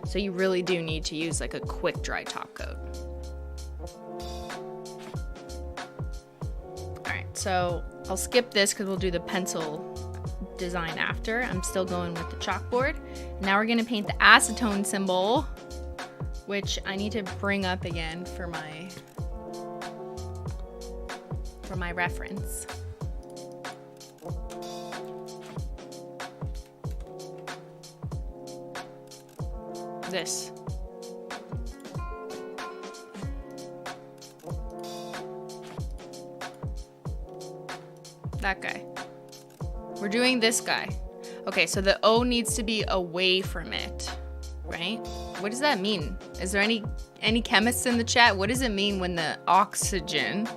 So you really do need to use like a quick dry top coat. Alright, so I'll skip this because we'll do the pencil design after. I'm still going with the chalkboard. Now we're gonna paint the acetone symbol, which I need to bring up again for my reference. This. That guy. We're doing this guy. Okay, so the O needs to be away from it, right? What does that mean? Is there any chemists in the chat? What does it mean when the oxygen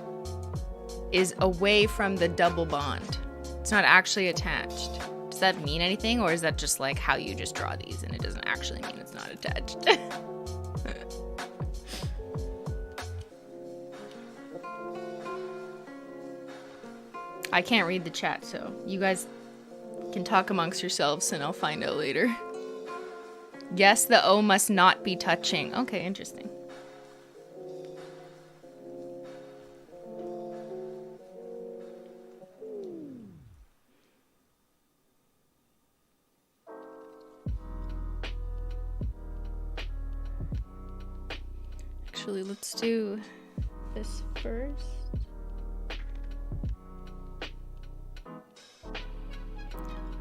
is away from the double bond? It's not actually attached. Does that mean anything, or is that just like how you just draw these and it doesn't actually mean it's not attached? I can't read the chat, so you guys can talk amongst yourselves and I'll find out later. Yes, the O must not be touching. Okay, interesting. Actually, let's do this first.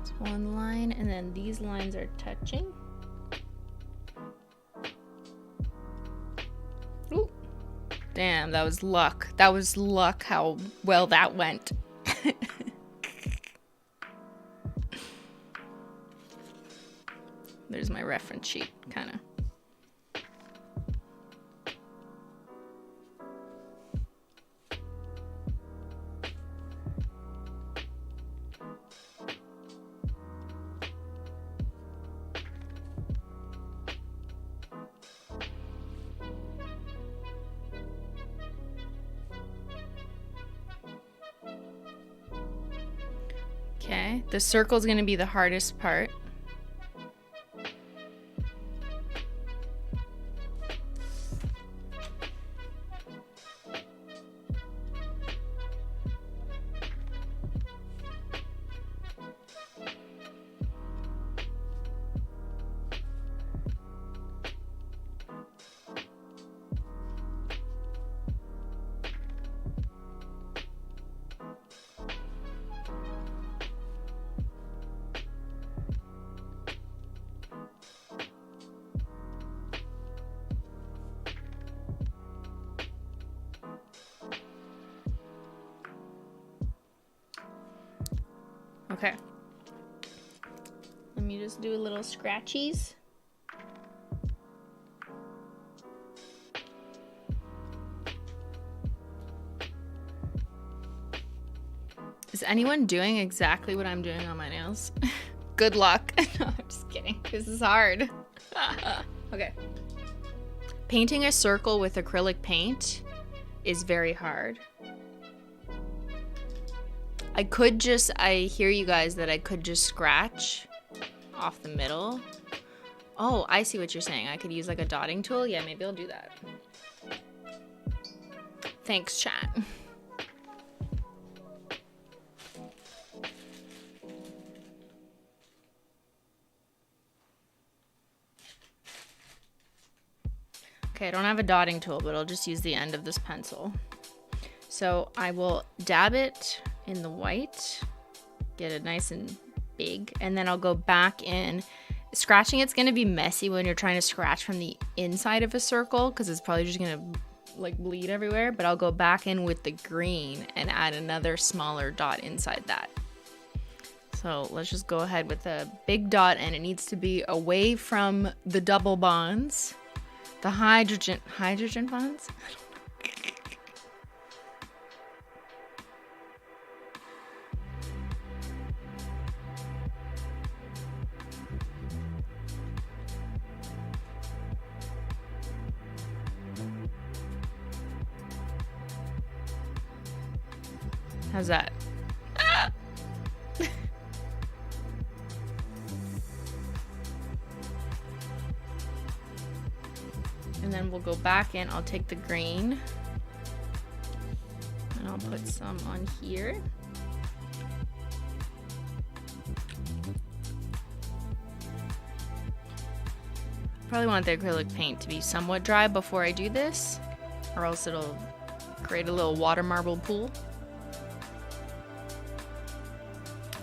It's one line, and then these lines are touching. Ooh. Damn, that was luck. That was luck how well that went. There's my reference sheet, kind of. Okay, the circle's gonna be the hardest part. Okay. Let me just do a little scratchies. Is anyone doing exactly what I'm doing on my nails? Good luck. No, I'm just kidding. This is hard. Okay. Painting a circle with acrylic paint is very hard. I hear you guys that I could just scratch off the middle. Oh, I see what you're saying. I could use like a dotting tool. Yeah, maybe I'll do that. Thanks, chat. Okay, I don't have a dotting tool, but I'll just use the end of this pencil. So I will dab it in the white, get it nice and big, and then I'll go back in. Scratching it's going to be messy when you're trying to scratch from the inside of a circle because it's probably just going to like bleed everywhere, but I'll go back in with the green and add another smaller dot inside that. So let's just go ahead with a big dot, and it needs to be away from the double bonds, the hydrogen bonds. How's that? Ah! And then we'll go back in. I'll take the green and I'll put some on here. Probably want the acrylic paint to be somewhat dry before I do this, or else it'll create a little water marble pool.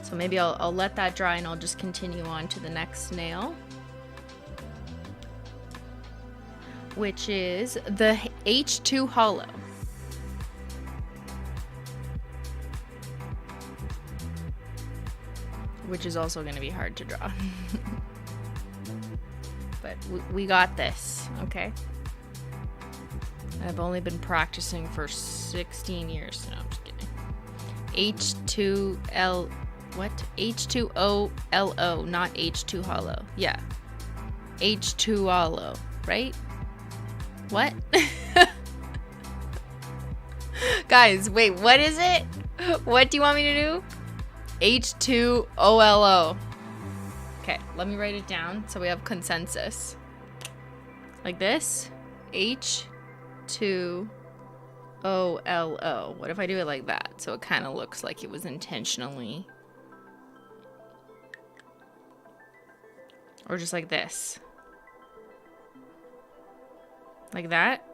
So maybe I'll let that dry and I'll just continue on to the next nail, which is the H2 Holo. Which is also going to be hard to draw. But we got this, okay? I've only been practicing for 16 years. No, I'm just kidding. H2L... What? H2OLO, not H2 Holo. Yeah. H2 Holo, right? What? Guys, wait, what is it? What do you want me to do? H2OLO. Okay, let me write it down so we have consensus. Like this. H2OLO. What if I do it like that? So it kind of looks like it was intentionally. Or just like this. Like that.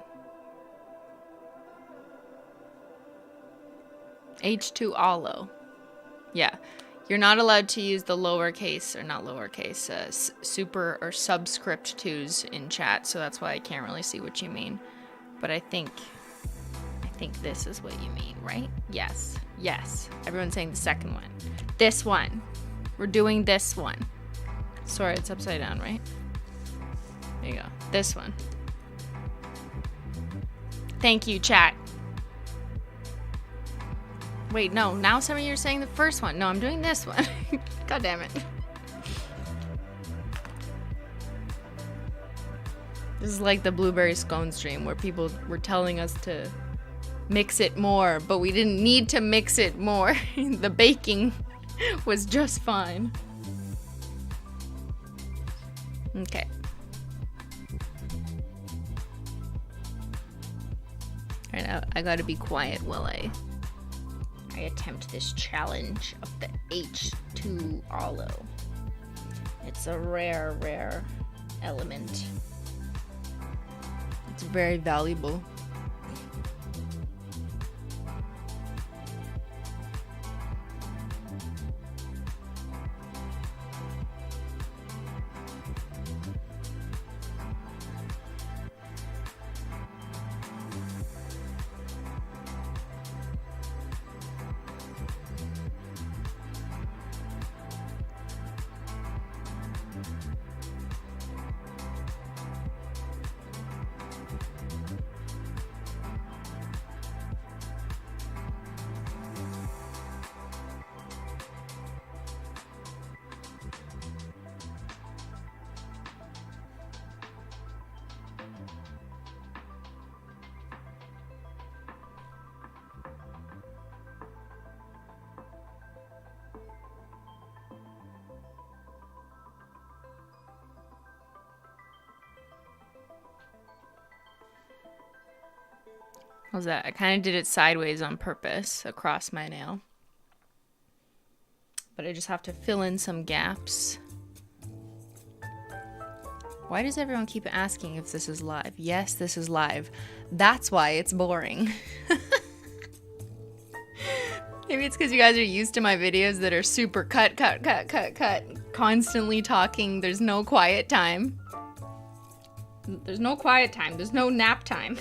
H2 Holo. Yeah. You're not allowed to use the lowercase, or not lowercase, super or subscript 2s in chat, so that's why I can't really see what you mean. But I think this is what you mean, right? Yes. Yes. Everyone's saying the second one. This one. We're doing this one. Sorry, it's upside down, right? There you go. This one. Thank you, chat. Wait, no. Now some of you are saying the first one. No, I'm doing this one. God damn it. This is like the blueberry scone stream where people were telling us to mix it more, but we didn't need to mix it more. The baking was just fine. Okay. Alright, now I gotta be quiet while I attempt this challenge of the H2 Holo. It's a rare element. It's very valuable. How's that? I kind of did it sideways on purpose across my nail. But I just have to fill in some gaps. Why does everyone keep asking if this is live? Yes, this is live. That's why it's boring. Maybe it's because you guys are used to my videos that are super cut, constantly talking. There's no quiet time. There's no quiet time. There's no nap time.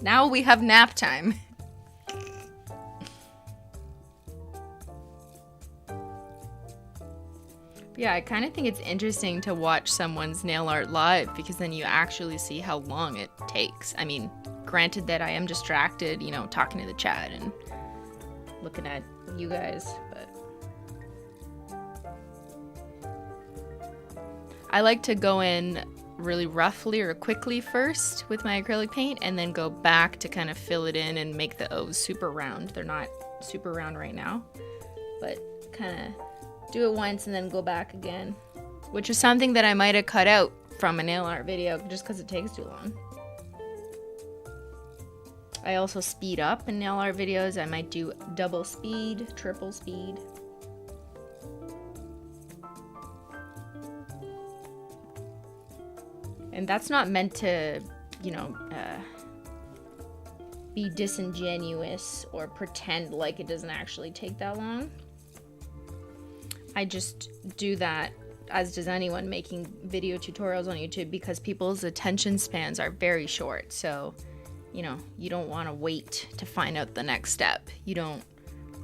Now we have nap time. Yeah, I kind of think it's interesting to watch someone's nail art live because then you actually see how long it takes. I mean, granted that I am distracted, you know, talking to the chat and looking at you guys, but I like to go in really roughly or quickly first with my acrylic paint and then go back to kind of fill it in and make the O's super round. They're not super round right now, but kind of do it once and then go back again, which is something that I might have cut out from a nail art video just because it takes too long. I also speed up in nail art videos. I might do double speed, triple speed. And that's not meant to, you know, be disingenuous or pretend like it doesn't actually take that long. I just do that, as does anyone making video tutorials on YouTube, because people's attention spans are very short. So, you know, you don't want to wait to find out the next step. You don't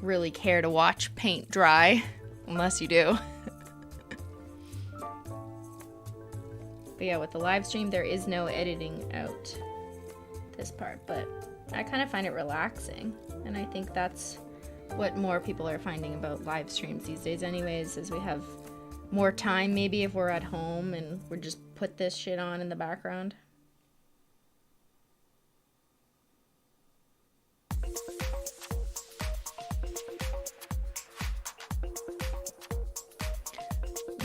really care to watch paint dry, unless you do. But yeah, with the live stream, there is no editing out this part, but I kind of find it relaxing, and I think that's what more people are finding about live streams these days anyways, is we have more time maybe if we're at home and we're just put this shit on in the background.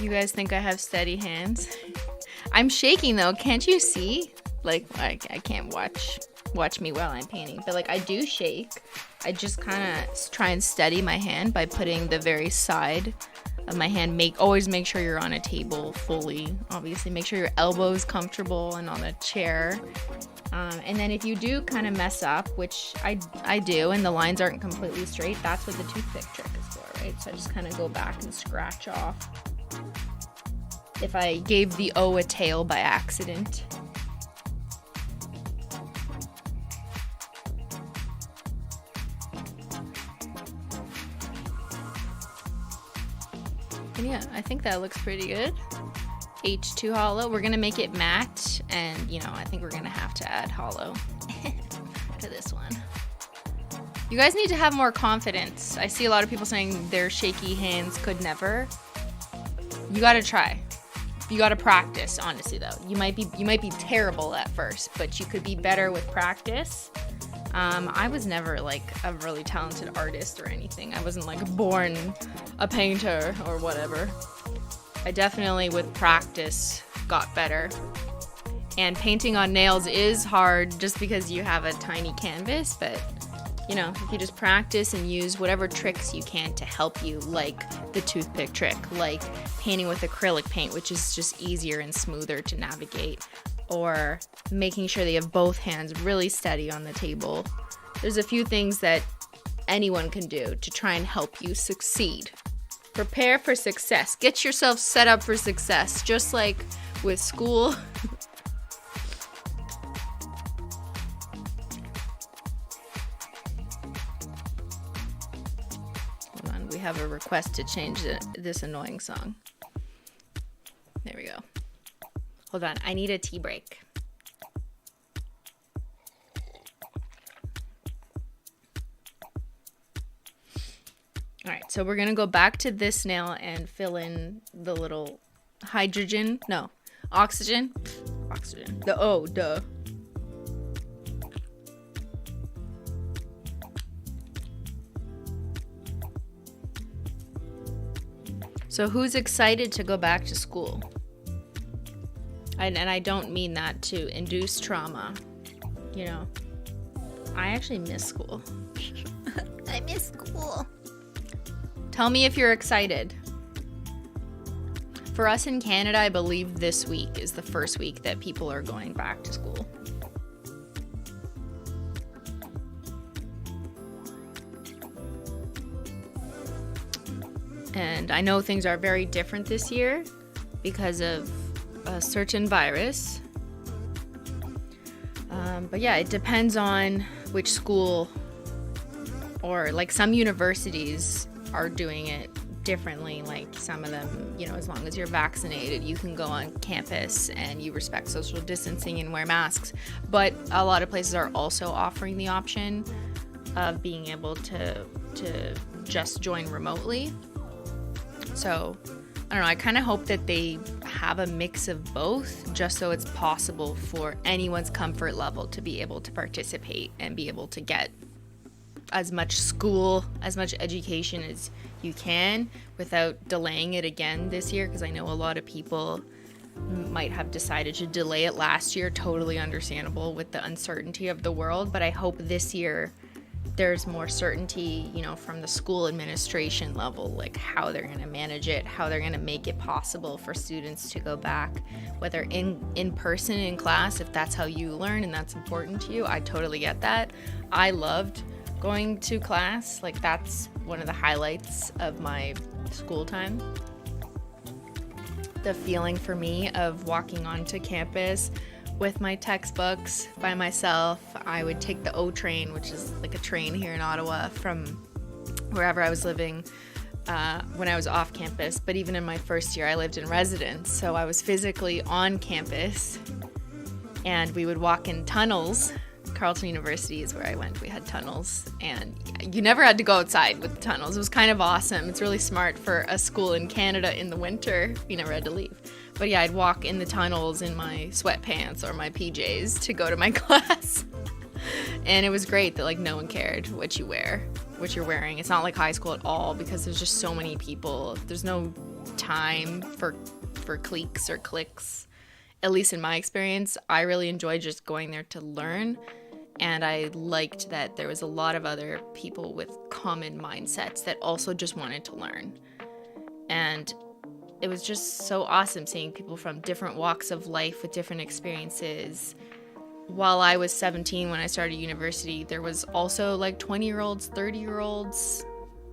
You guys think I have steady hands? I'm shaking though, can't you see? Like, I can't watch me while I'm painting, but like I do shake. I just kind of try and steady my hand by putting the very side of my hand. Always make sure you're on a table fully. Obviously, make sure your elbow is comfortable and on a chair. And then if you do kind of mess up, which I do, and the lines aren't completely straight, that's what the toothpick trick is for, right? So I just kind of go back and scratch off if I gave the O a tail by accident. And yeah, I think that looks pretty good. H2 holo. We're gonna make it matte, and you know, I think we're gonna have to add holo to this one. You guys need to have more confidence. I see a lot of people saying their shaky hands could never. You gotta try. You gotta practice, honestly though. You might be terrible at first, but you could be better with practice. I was never like a really talented artist or anything. I wasn't like born a painter or whatever. I definitely with practice got better. And painting on nails is hard just because you have a tiny canvas, but you know, if you just practice and use whatever tricks you can to help you, like the toothpick trick, like painting with acrylic paint, which is just easier and smoother to navigate, or making sure that you have both hands really steady on the table. There's a few things that anyone can do to try and help you succeed. Prepare for success. Get yourself set up for success, just like with school. Hold on, we have a request to change this annoying song. There we go. Hold on, I need a tea break. All right, so we're gonna go back to this nail and fill in the little oxygen, the O, duh. So who's excited to go back to school? And I don't mean that to induce trauma, you know. I actually miss school. I miss school. Tell me if you're excited. For us in Canada, I believe this week is the first week that people are going back to school. And I know things are very different this year because of a certain virus. But yeah, it depends on which school, or like some universities are doing it differently. Like some of them, you know, as long as you're vaccinated, you can go on campus and you respect social distancing and wear masks. But a lot of places are also offering the option of being able to just join remotely. So I don't know, I kind of hope that they have a mix of both, just so it's possible for anyone's comfort level to be able to participate and be able to get as much school, as much education as you can without delaying it again this year, because I know a lot of people might have decided to delay it last year. Totally understandable with the uncertainty of the world, but I hope this year there's more certainty, you know, from the school administration level, like how they're going to manage it, how they're going to make it possible for students to go back, whether in person in class, if that's how you learn and that's important to you. I totally get that. I loved going to class. Like, that's one of the highlights of my school time. The feeling for me of walking onto campus with my textbooks by myself. I would take the O train, which is like a train here in Ottawa, from wherever I was living when I was off campus. But even in my first year, I lived in residence, so I was physically on campus, and we would walk in tunnels. Carleton University is where I went. We had tunnels, and you never had to go outside with the tunnels. It was kind of awesome. It's really smart for a school in Canada in the winter. You never had to leave. But yeah, I'd walk in the tunnels in my sweatpants or my PJs to go to my class. And it was great that like no one cared what you wear, what you're wearing. It's not like high school at all, because there's just so many people. There's no time for cliques or cliques. At least in my experience, I really enjoyed just going there to learn. And I liked that there was a lot of other people with common mindsets that also just wanted to learn. And it was just so awesome seeing people from different walks of life with different experiences. While I was 17 when I started university, there was also like 20-year-olds, 30-year-olds.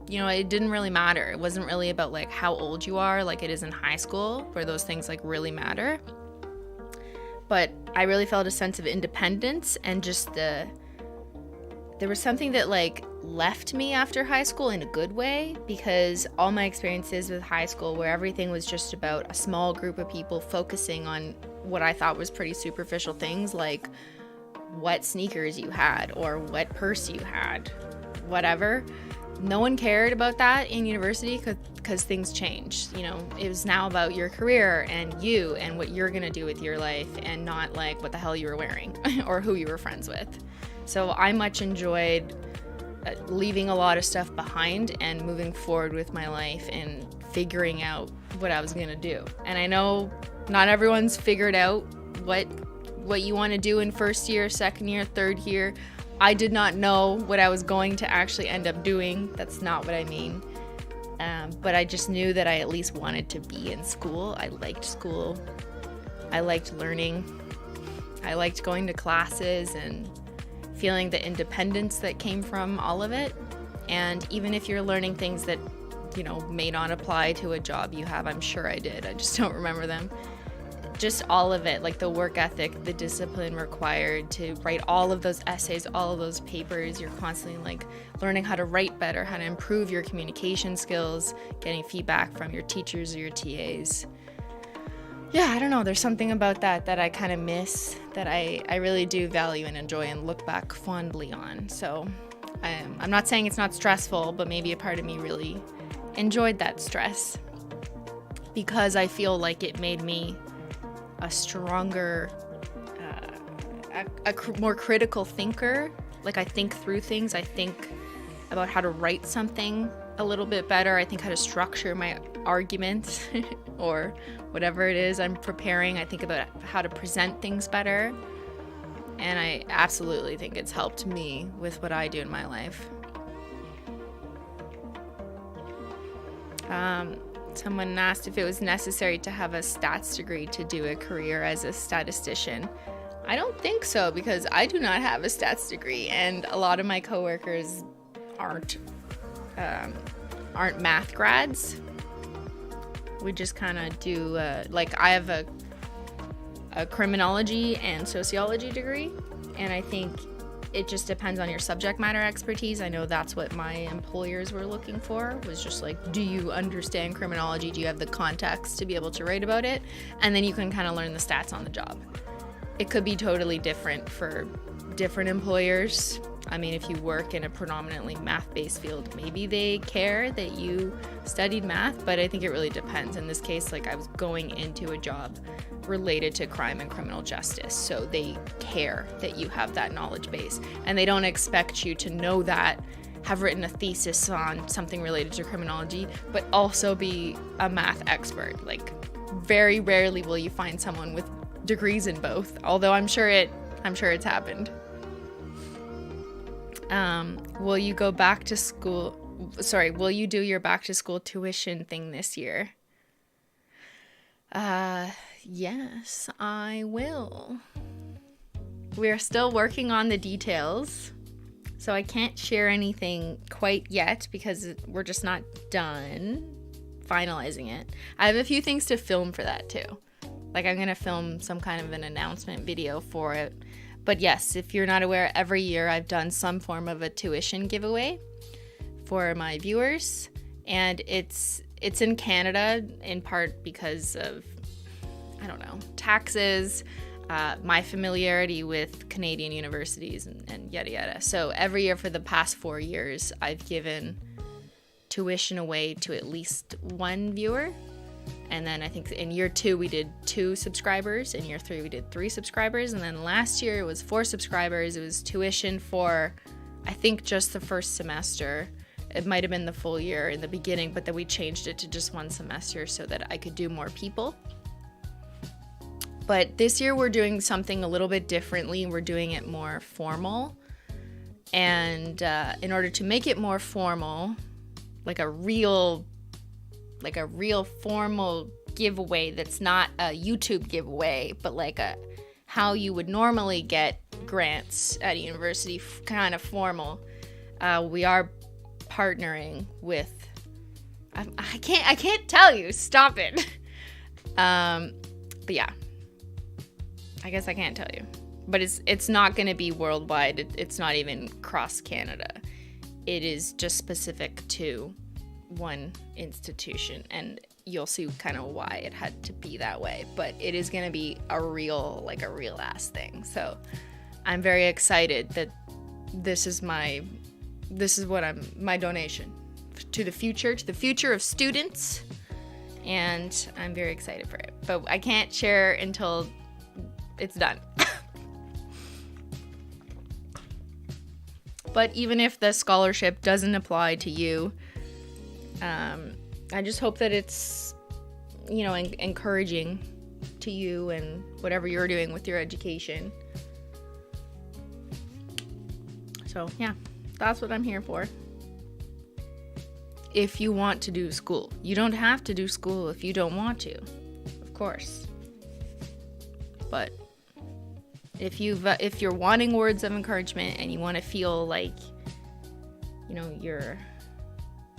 You know, it didn't really matter. It wasn't really about like how old you are like it is in high school, where those things like really matter. But I really felt a sense of independence, and just there was something that like left me after high school in a good way, because all my experiences with high school, where everything was just about a small group of people focusing on what I thought was pretty superficial things, like what sneakers you had or what purse you had, whatever. No one cared about that in university because things changed. You know, it was now about your career and you and what you're gonna do with your life, and not like what the hell you were wearing or who you were friends with. So I much enjoyed leaving a lot of stuff behind and moving forward with my life and figuring out what I was gonna do. And I know not everyone's figured out what you want to do in first year, second year, third year. I did not know what I was going to actually end up doing. That's not what I mean. But I just knew that I at least wanted to be in school. I liked school. I liked learning. I liked going to classes and feeling the independence that came from all of it. And even if you're learning things that, you know, may not apply to a job you have, I'm sure I did. I just don't remember them. Just all of it, like the work ethic, the discipline required to write all of those essays, all of those papers. You're constantly like learning how to write better, how to improve your communication skills, getting feedback from your teachers or your TAs. Yeah, I don't know. There's something about that I kind of miss, that I really do value and enjoy and look back fondly on. So I'm not saying it's not stressful, but maybe a part of me really enjoyed that stress, because I feel like it made me a stronger, more critical thinker. Like, I think through things. I think about how to write something a little bit better. I think how to structure my arguments or whatever it is I'm preparing. I think about how to present things better. and I absolutely think it's helped me with what I do in my life. Someone asked if it was necessary to have a stats degree to do a career as a statistician. I don't think so, because I do not have a stats degree, and a lot of my coworkers aren't math grads. We just kind of do, I have a criminology and sociology degree, and I think it just depends on your subject matter expertise. I know that's what my employers were looking for, was just like, do you understand criminology? Do you have the context to be able to write about it? And then you can kind of learn the stats on the job. It could be totally different for different employers. I mean, if you work in a predominantly math-based field, maybe they care that you studied math, but I think it really depends. In this case, like, I was going into a job related to crime and criminal justice, so they care that you have that knowledge base, and they don't expect you to know that, have written a thesis on something related to criminology, but also be a math expert. Like, very rarely will you find someone with degrees in both, although I'm sure it's happened. Will you go back to school? Sorry, will you do your back to school tuition thing this year? Yes, I will. We're still working on the details, so I can't share anything quite yet because we're just not done finalizing it. I have a few things to film for that too. Like, I'm gonna film some kind of an announcement video for it. But yes, if you're not aware, every year I've done some form of a tuition giveaway for my viewers, and it's in Canada in part because of, I don't know, taxes, my familiarity with Canadian universities, and yada yada. So every year for the past 4 years, I've given tuition away to at least one viewer. And then I think in year 2 we did 2 subscribers. In year 3 we did 3 subscribers. And then last year it was 4 subscribers. It was tuition for, I think, just the first semester. It might have been the full year in the beginning, but then we changed it to just 1 semester so that I could do more people. But this year we're doing something a little bit differently. We're doing it more formal. And in order to make it more formal, like a real formal giveaway that's not a YouTube giveaway, but like how you would normally get grants at a university, kind of formal. We are partnering with, I can't tell you, stop it. But yeah, I guess I can't tell you, but it's not going to be worldwide. It's not even cross Canada. It is just specific to one institution, and you'll see kind of why it had to be that way, but it is going to be a real ass thing. So I'm very excited that this is my donation to the future of students, and I'm very excited for it, but I can't share until it's done. But even if the scholarship doesn't apply to you, I just hope that it's, encouraging to you and whatever you're doing with your education. So yeah, that's what I'm here for. If you want to do school, you don't have to do school if you don't want to, of course. But if you're wanting words of encouragement and you want to feel like,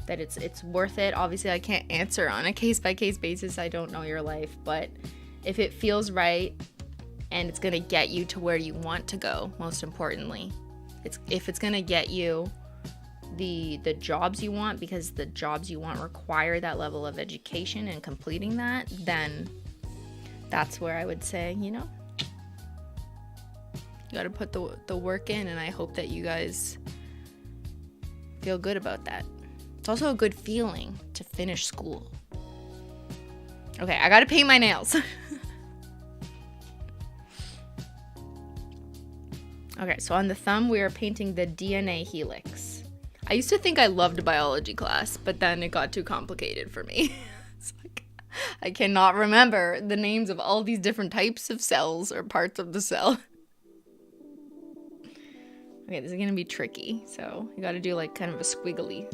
that it's worth it. Obviously, I can't answer on a case-by-case basis. I don't know your life, but if it feels right and it's going to get you to where you want to go, most importantly, if it's going to get you the jobs you want, because the jobs you want require that level of education and completing that, then that's where I would say, you got to put the work in, and I hope that you guys feel good about that. It's also a good feeling to finish school. Okay, I gotta paint my nails. Okay, so on the thumb, we are painting the DNA helix. I used to think I loved biology class, but then it got too complicated for me. It's like, I cannot remember the names of all these different types of cells or parts of the cell. Okay, this is gonna be tricky, so you gotta do like kind of a squiggly.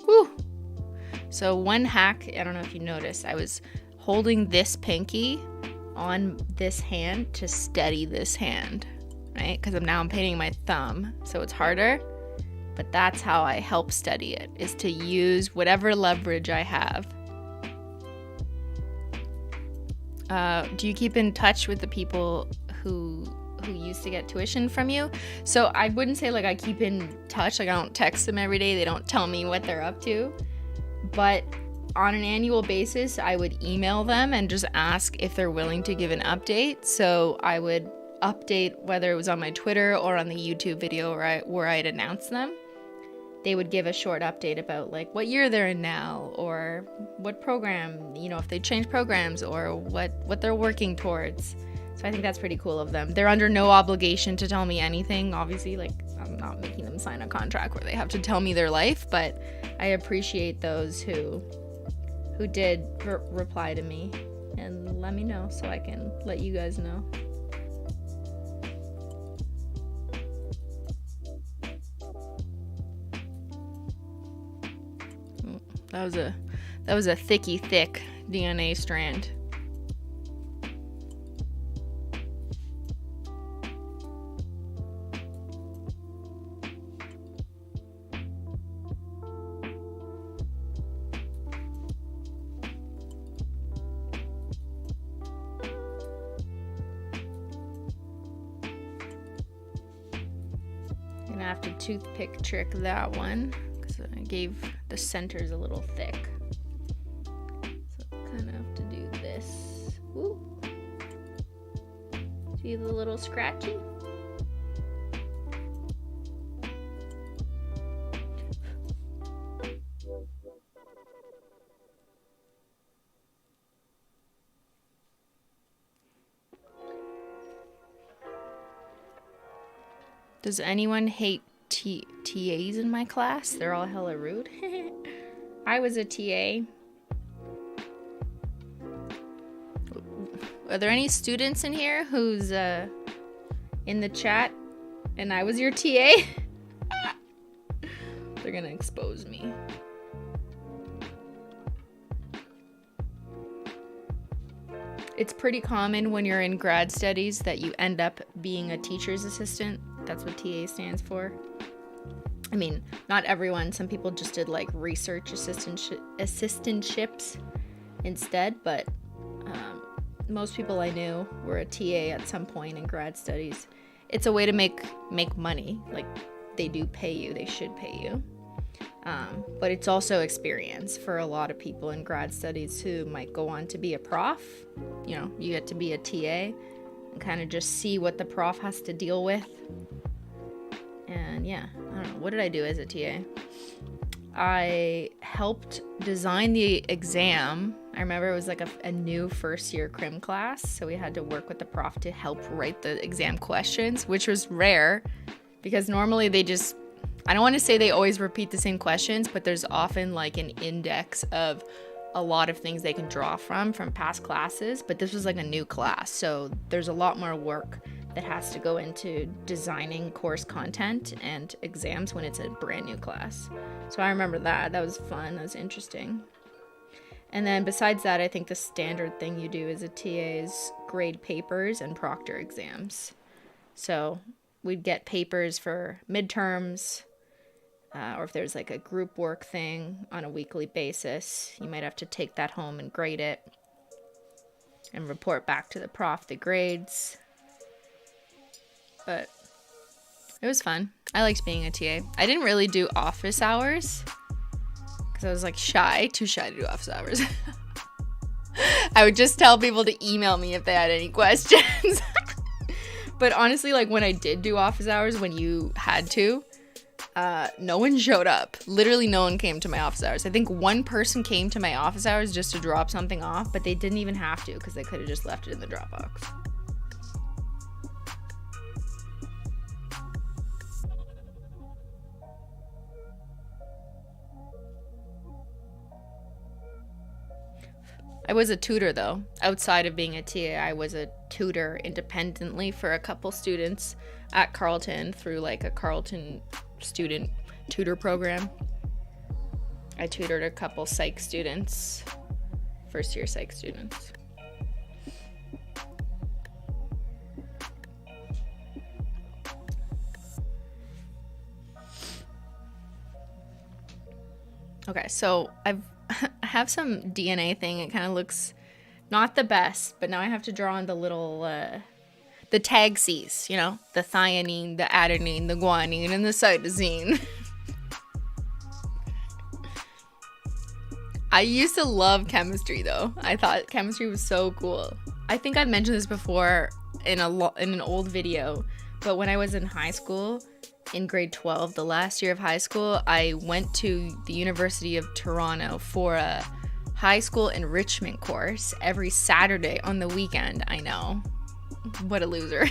Whew. So one hack, I don't know if you noticed, I was holding this pinky on this hand to steady this hand, right? Because I'm painting my thumb, so it's harder. But that's how I help steady it, is to use whatever leverage I have. Do you keep in touch with the people who used to get tuition from you? So I wouldn't say like I keep in touch, like I don't text them every day, they don't tell me what they're up to. But on an annual basis, I would email them and just ask if they're willing to give an update. So I would update whether it was on my Twitter or on the YouTube video where I'd announce them. They would give a short update about like what year they're in now, or what program, you know, if they change programs, or what they're working towards. So I think that's pretty cool of them. They're under no obligation to tell me anything. Obviously, like I'm not making them sign a contract where they have to tell me their life, but I appreciate those who did reply to me and let me know so I can let you guys know. That was a thick DNA strand. Gonna have to toothpick trick that one, because I gave the centers a little thick. So kind of have to do this. Ooh. See the little scratchy? Does anyone hate TAs in my class? They're all hella rude. I was a TA. Are there any students in here who's in the chat and I was your TA? They're gonna expose me. It's pretty common when you're in grad studies that you end up being a teacher's assistant. That's what TA stands for. I mean, not everyone. Some people just did like research assistantships instead, but most people I knew were a TA at some point in grad studies. It's a way to make money. Like, they do pay you. They should pay you. But it's also experience for a lot of people in grad studies who might go on to be a prof. You know, you get to be a TA and kind of just see what the prof has to deal with. And yeah, I don't know. What did I do as a TA? I helped design the exam. I remember it was like a new first year creme class. So we had to work with the prof to help write the exam questions, which was rare because normally they just, I don't want to say they always repeat the same questions, but there's often like an index of a lot of things they can draw from past classes. But this was like a new class. So there's a lot more work that has to go into designing course content and exams when it's a brand new class. So I remember that. That was fun. That was interesting. And then besides that, I think the standard thing you do as a TA is grade papers and proctor exams. So we'd get papers for midterms, or if there's like a group work thing on a weekly basis, you might have to take that home and grade it and report back to the prof the grades. But it was fun. I liked being a TA. I didn't really do office hours because I was like too shy to do office hours. I would just tell people to email me if they had any questions. But honestly, like when I did do office hours, when you had to, no one showed up. Literally no one came to my office hours. I think one person came to my office hours just to drop something off, but they didn't even have to because they could have just left it in the Dropbox. I was a tutor though. Outside of being a TA, I was a tutor independently for a couple students at Carleton through like a Carleton student tutor program. I tutored a couple psych students, first year psych students. Okay, so I have some DNA thing. It kind of looks not the best, but now I have to draw on the little, the tag Cs, you know, the thionine, the adenine, the guanine, and the cytosine. I used to love chemistry though. I thought chemistry was so cool. I think I've mentioned this before in an old video, but when I was in high school, in grade 12, the last year of high school, I went to the University of Toronto for a high school enrichment course every Saturday on the weekend. I know. What a loser.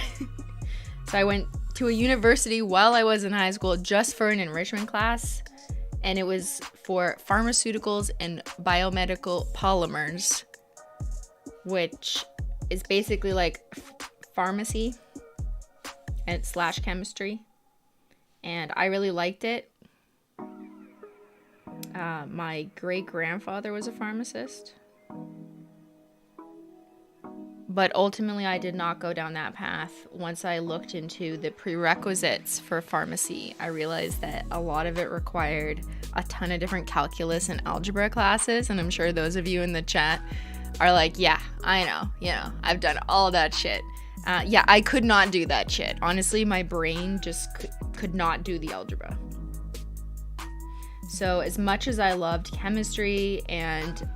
So I went to a university while I was in high school just for an enrichment class, and it was for pharmaceuticals and biomedical polymers, which is basically like pharmacy and / chemistry. And I really liked it. My great-grandfather was a pharmacist. But ultimately, I did not go down that path. Once I looked into the prerequisites for pharmacy, I realized that a lot of it required a ton of different calculus and algebra classes. And I'm sure those of you in the chat are like, yeah, I know, I've done all that shit. Yeah, I could not do that shit. Honestly, my brain just could not do the algebra. So as much as I loved chemistry and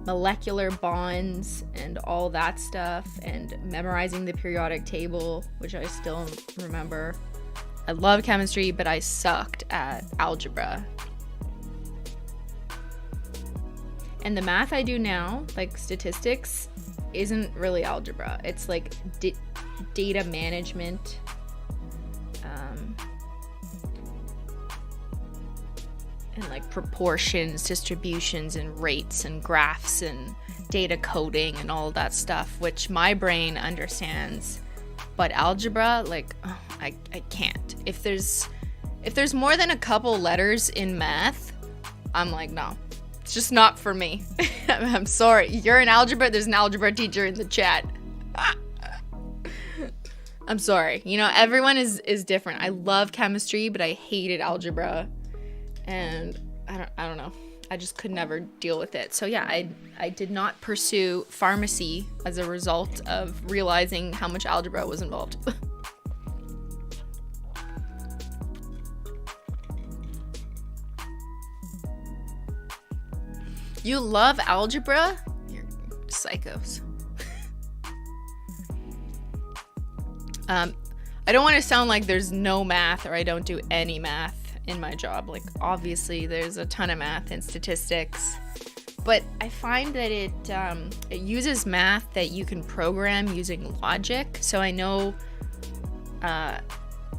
molecular bonds and all that stuff and memorizing the periodic table, which I still remember, I love chemistry, but I sucked at algebra. And the math I do now, like statistics, isn't really algebra. It's like data management. And like proportions, distributions, and rates, and graphs, and data coding, and all that stuff, which my brain understands. But algebra, like, I can't. If there's more than a couple letters in math, I'm like, no. It's just not for me. I'm sorry. You're an algebra. There's an algebra teacher in the chat. I'm sorry. You know, everyone is different. I love chemistry, but I hated algebra. And I don't know. I just could never deal with it. So yeah, I did not pursue pharmacy as a result of realizing how much algebra was involved. You love algebra? You're psychos. I don't want to sound like there's no math or I don't do any math in my job. Like, obviously there's a ton of math and statistics, but I find that it uses math that you can program using logic. So I know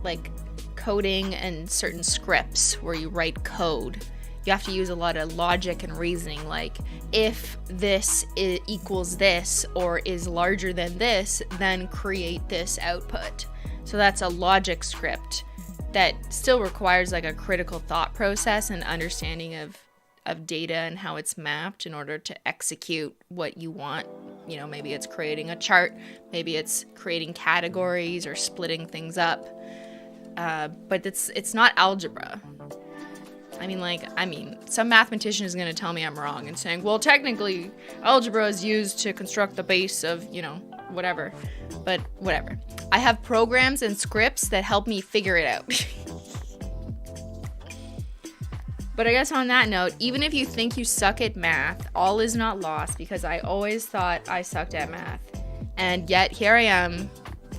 like coding and certain scripts where you write code, you have to use a lot of logic and reasoning, like if this equals this or is larger than this, then create this output. So that's a logic script that still requires like a critical thought process and understanding of data and how it's mapped in order to execute what you want. You know, maybe it's creating a chart, maybe it's creating categories or splitting things up. But it's not algebra. I mean, some mathematician is going to tell me I'm wrong and saying, well, technically, algebra is used to construct the base of, you know, whatever. But whatever. I have programs and scripts that help me figure it out. But I guess on that note, even if you think you suck at math, all is not lost, because I always thought I sucked at math. And yet here I am,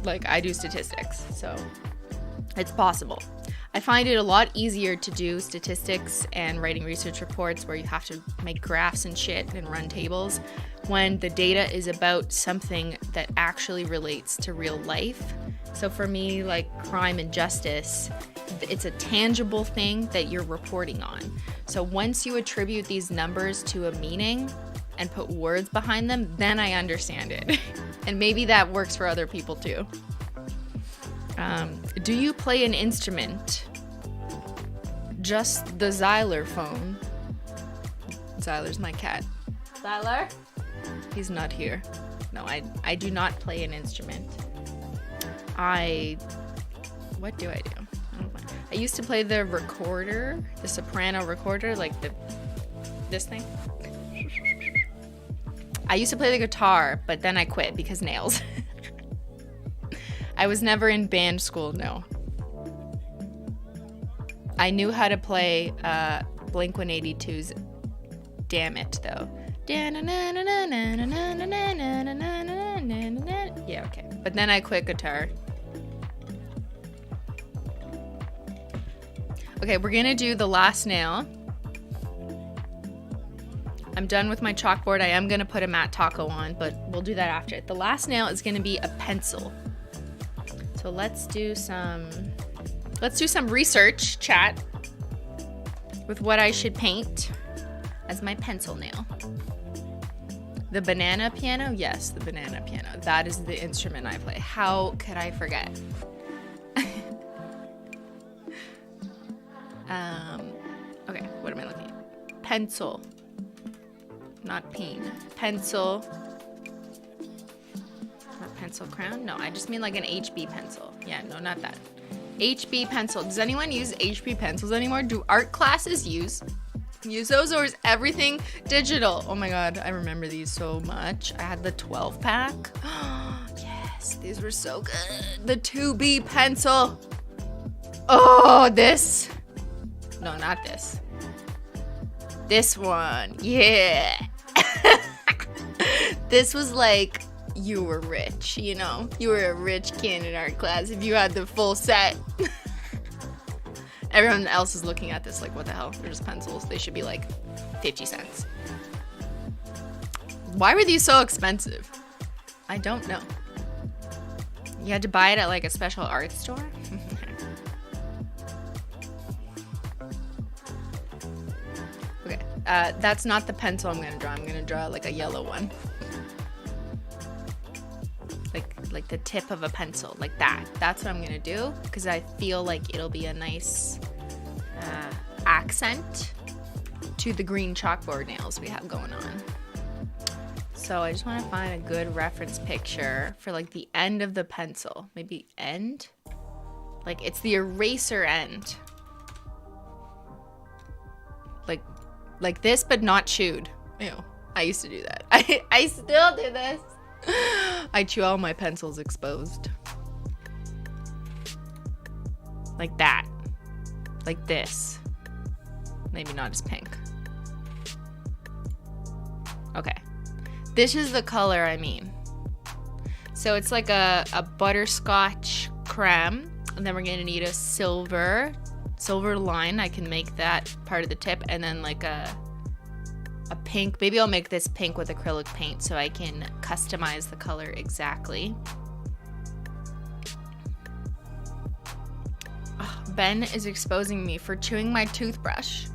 like, I do statistics. So it's possible. I find it a lot easier to do statistics and writing research reports where you have to make graphs and shit and run tables when the data is about something that actually relates to real life. So for me, like crime and justice, it's a tangible thing that you're reporting on. So once you attribute these numbers to a meaning and put words behind them, then I understand it. And maybe that works for other people too. Do you play an instrument? Just the xylophone. Xyler's my cat. Xyler? He's not here. No, I do not play an instrument. What do I do? I used to play the recorder, the soprano recorder, like this thing. I used to play the guitar, but then I quit because nails. I was never in band school, no. I knew how to play Blink-182's Damn It, though. Yeah, okay. But then I quit guitar. Okay, we're gonna do the last nail. I'm done with my chalkboard. I am gonna put a matte taco on, but we'll do that after. The last nail is gonna be a pencil. So let's do some research, chat, with what I should paint as my pencil nail. The banana piano? Yes, the banana piano. That is the instrument I play. How could I forget? Okay, what am I looking at? Pencil. Not peen. Pencil. Or pencil crown? No, I just mean like an HB pencil. Yeah, no, not that. HB pencil. Does anyone use HB pencils anymore? Do art classes use those, or is everything digital? Oh my god, I remember these so much. I had the 12 pack. Yes, these were so good. The 2B pencil. Oh, this. No, not this. This one. Yeah. This was like, you were rich, you know? You were a rich kid in art class if you had the full set. Everyone else is looking at this like, what the hell? They're just pencils. They should be like 50 cents. Why were these so expensive? I don't know. You had to buy it at like a special art store? Okay, that's not the pencil I'm gonna draw. I'm gonna draw like a yellow one. Like the tip of a pencil, like that. That's what I'm gonna do, because I feel like it'll be a nice accent to the green chalkboard nails we have going on. So I just want to find a good reference picture for like the end of the pencil. Maybe end? Like it's the eraser end. Like this, but not chewed. Ew. I used to do that. I still do this. I chew all my pencils exposed. Like that. Like this. Maybe not as pink. Okay. This is the color I mean. So it's like a butterscotch creme. And then we're gonna need a silver line. I can make that part of the tip. And then like a pink. Maybe I'll make this pink with acrylic paint so I can customize the color exactly. Oh, Ben is exposing me for chewing my toothbrush.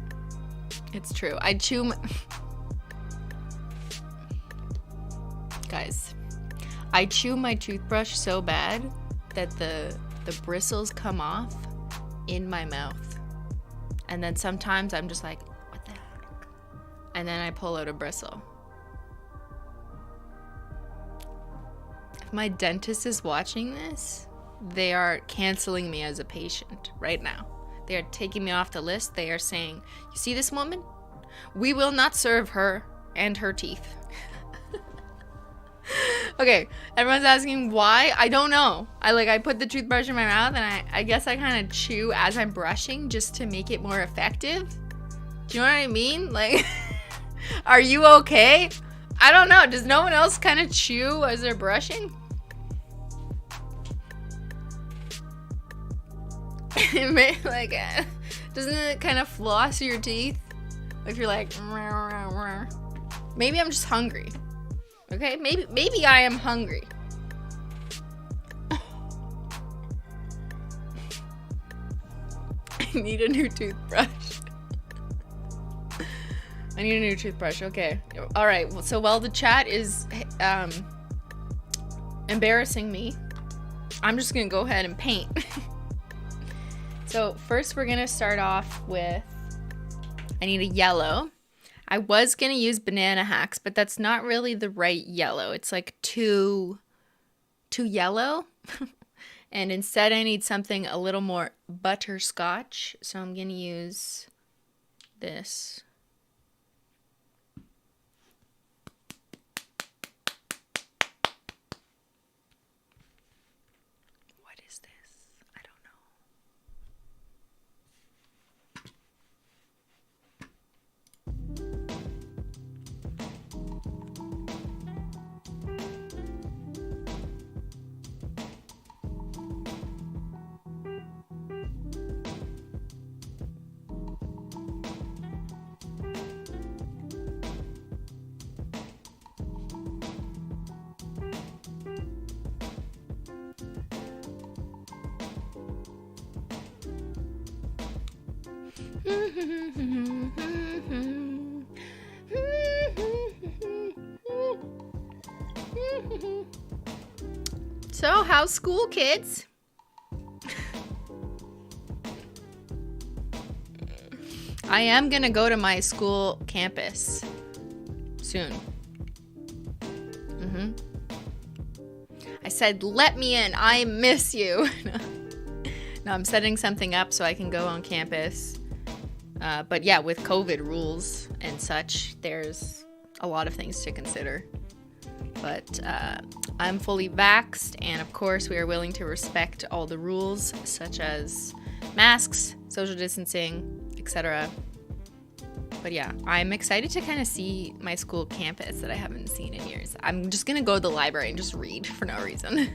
It's true. I chew Guys, I chew my toothbrush so bad that the bristles come off in my mouth. And then sometimes I'm just like, and then I pull out a bristle. If my dentist is watching this, they are canceling me as a patient right now. They are taking me off the list. They are saying, you see this woman? We will not serve her and her teeth. Okay, everyone's asking why. I don't know. I put the toothbrush in my mouth and I guess I kind of chew as I'm brushing just to make it more effective. Do you know what I mean? Like... Are you okay? I don't know. Does no one else kind of chew as they're brushing? Like, doesn't it kind of floss your teeth? If you're like, maybe I'm just hungry. Okay, maybe I am hungry. I need a new toothbrush. I need a new toothbrush. Okay. All right. So while the chat is embarrassing me, I'm just going to go ahead and paint. So first we're going to start off with, I need a yellow. I was going to use Banana Hacks, but that's not really the right yellow. It's like too yellow. And instead I need something a little more butterscotch. So I'm going to use this. What is this? I don't know. So, how's school, kids? I am gonna go to my school campus soon. I said, let me in. I miss you. No, I'm setting something up so I can go on campus. But yeah, with COVID rules and such, there's a lot of things to consider. But I'm fully vaxxed, and of course we are willing to respect all the rules, such as masks, social distancing, etc. But yeah, I'm excited to kind of see my school campus that I haven't seen in years. I'm just gonna go to the library and just read for no reason.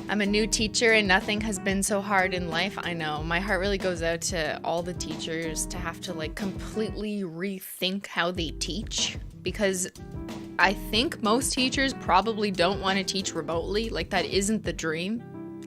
I'm a new teacher and nothing has been so hard in life. I know. My heart really goes out to all the teachers to have to like completely rethink how they teach, because I think most teachers probably don't want to teach remotely. Like, that isn't the dream.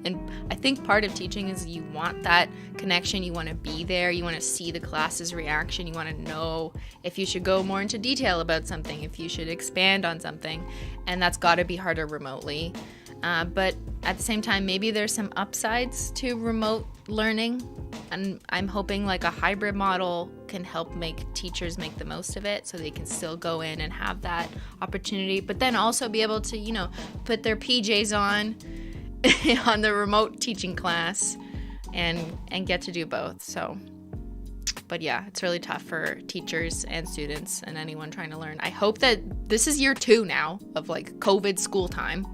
And I think part of teaching is you want that connection. You want to be there. You want to see the class's reaction. You want to know if you should go more into detail about something, if you should expand on something. And that's got to be harder remotely. But at the same time, maybe there's some upsides to remote learning. And I'm hoping like a hybrid model can help make teachers make the most of it so they can still go in and have that opportunity. But then also be able to, you know, put their PJs on the remote teaching class and get to do both. So, but yeah, it's really tough for teachers and students and anyone trying to learn. I hope that this is year 2 now of like COVID school time,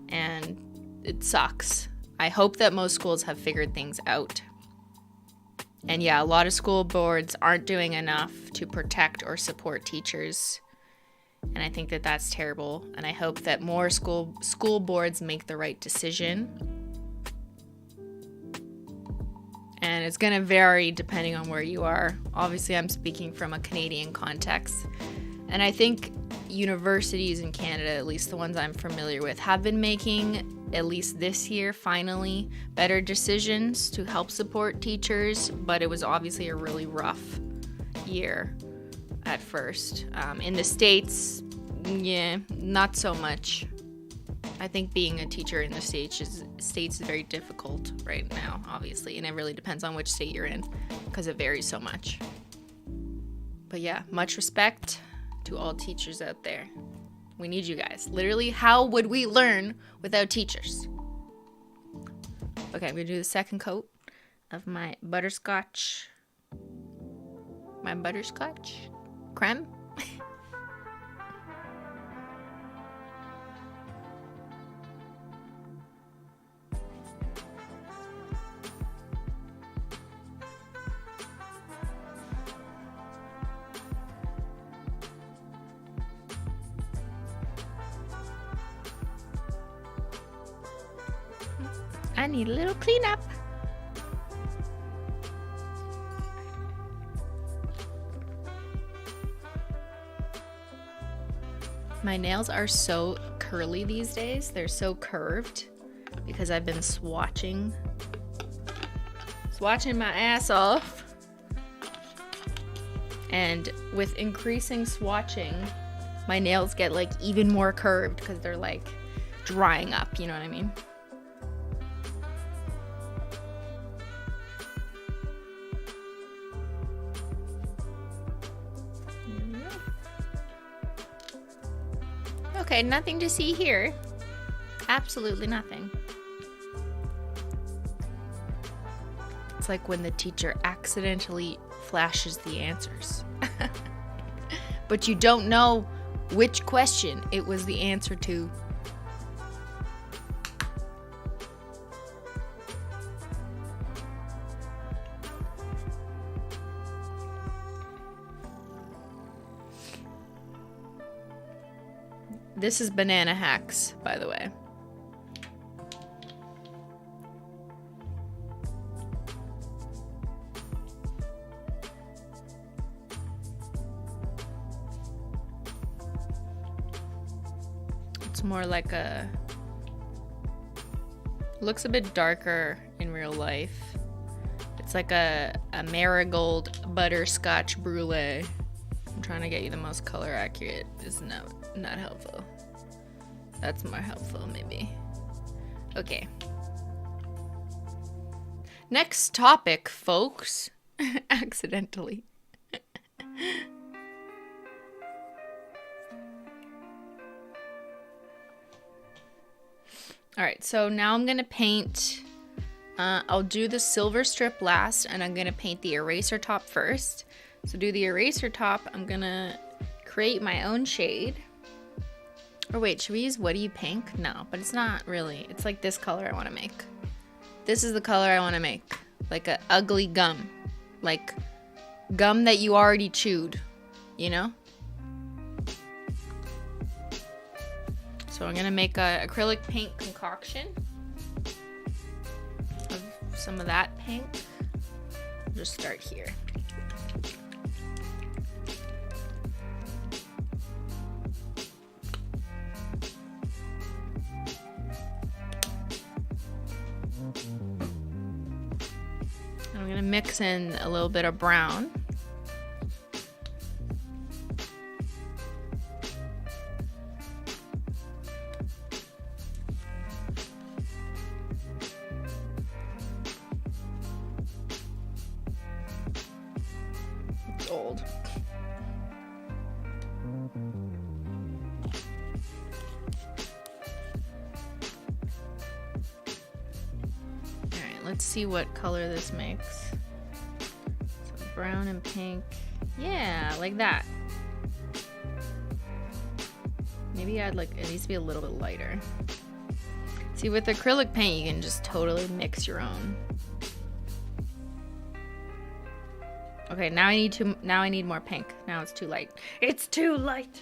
and it sucks. I hope that most schools have figured things out. And yeah, a lot of school boards aren't doing enough to protect or support teachers. And I think that that's terrible. And I hope that more school boards make the right decision. And it's going to vary depending on where you are. Obviously, I'm speaking from a Canadian context. And I think universities in Canada, at least the ones I'm familiar with, have been making, at least this year, finally, better decisions to help support teachers. But it was obviously a really rough year at first. In the States, yeah, not so much. I think being a teacher in the States is very difficult right now, obviously, and it really depends on which state you're in because it varies so much. But yeah, much respect to all teachers out there. We need you guys. Literally, how would we learn without teachers? Okay, I'm gonna do the second coat of my butterscotch. My butterscotch creme. I need a little cleanup. My nails are so curly these days. They're so curved because I've been swatching my ass off And with increasing swatching, my nails get like even more curved because they're like drying up, you know what I mean? Okay, nothing to see here. Absolutely nothing. It's like when the teacher accidentally flashes the answers. But you don't know which question it was the answer to. This is Banana Hacks, by the way. It's more like a... looks a bit darker in real life. It's like a marigold butterscotch brulee. I'm trying to get you the most color accurate. It's not helpful. That's more helpful, maybe. Okay. Next topic, folks. Accidentally. Alright, so now I'm gonna paint. I'll do the silver strip last, and I'm gonna paint the eraser top first. So do the eraser top. I'm gonna create my own shade. Or wait, should we use What Do You Pink? No, but it's not really. It's like this color I want to make. This is the color I want to make. Like a ugly gum. Like gum that you already chewed, you know? So I'm gonna make a acrylic paint concoction of some of that pink. I'll just start here. I'm gonna mix in a little bit of brown. It's old. Let's see what color this makes. So brown and pink. Yeah, like that. Maybe I'd like, it needs to be a little bit lighter. See, with acrylic paint, you can just totally mix your own. Okay, now I need more pink. Now it's too light. It's too light.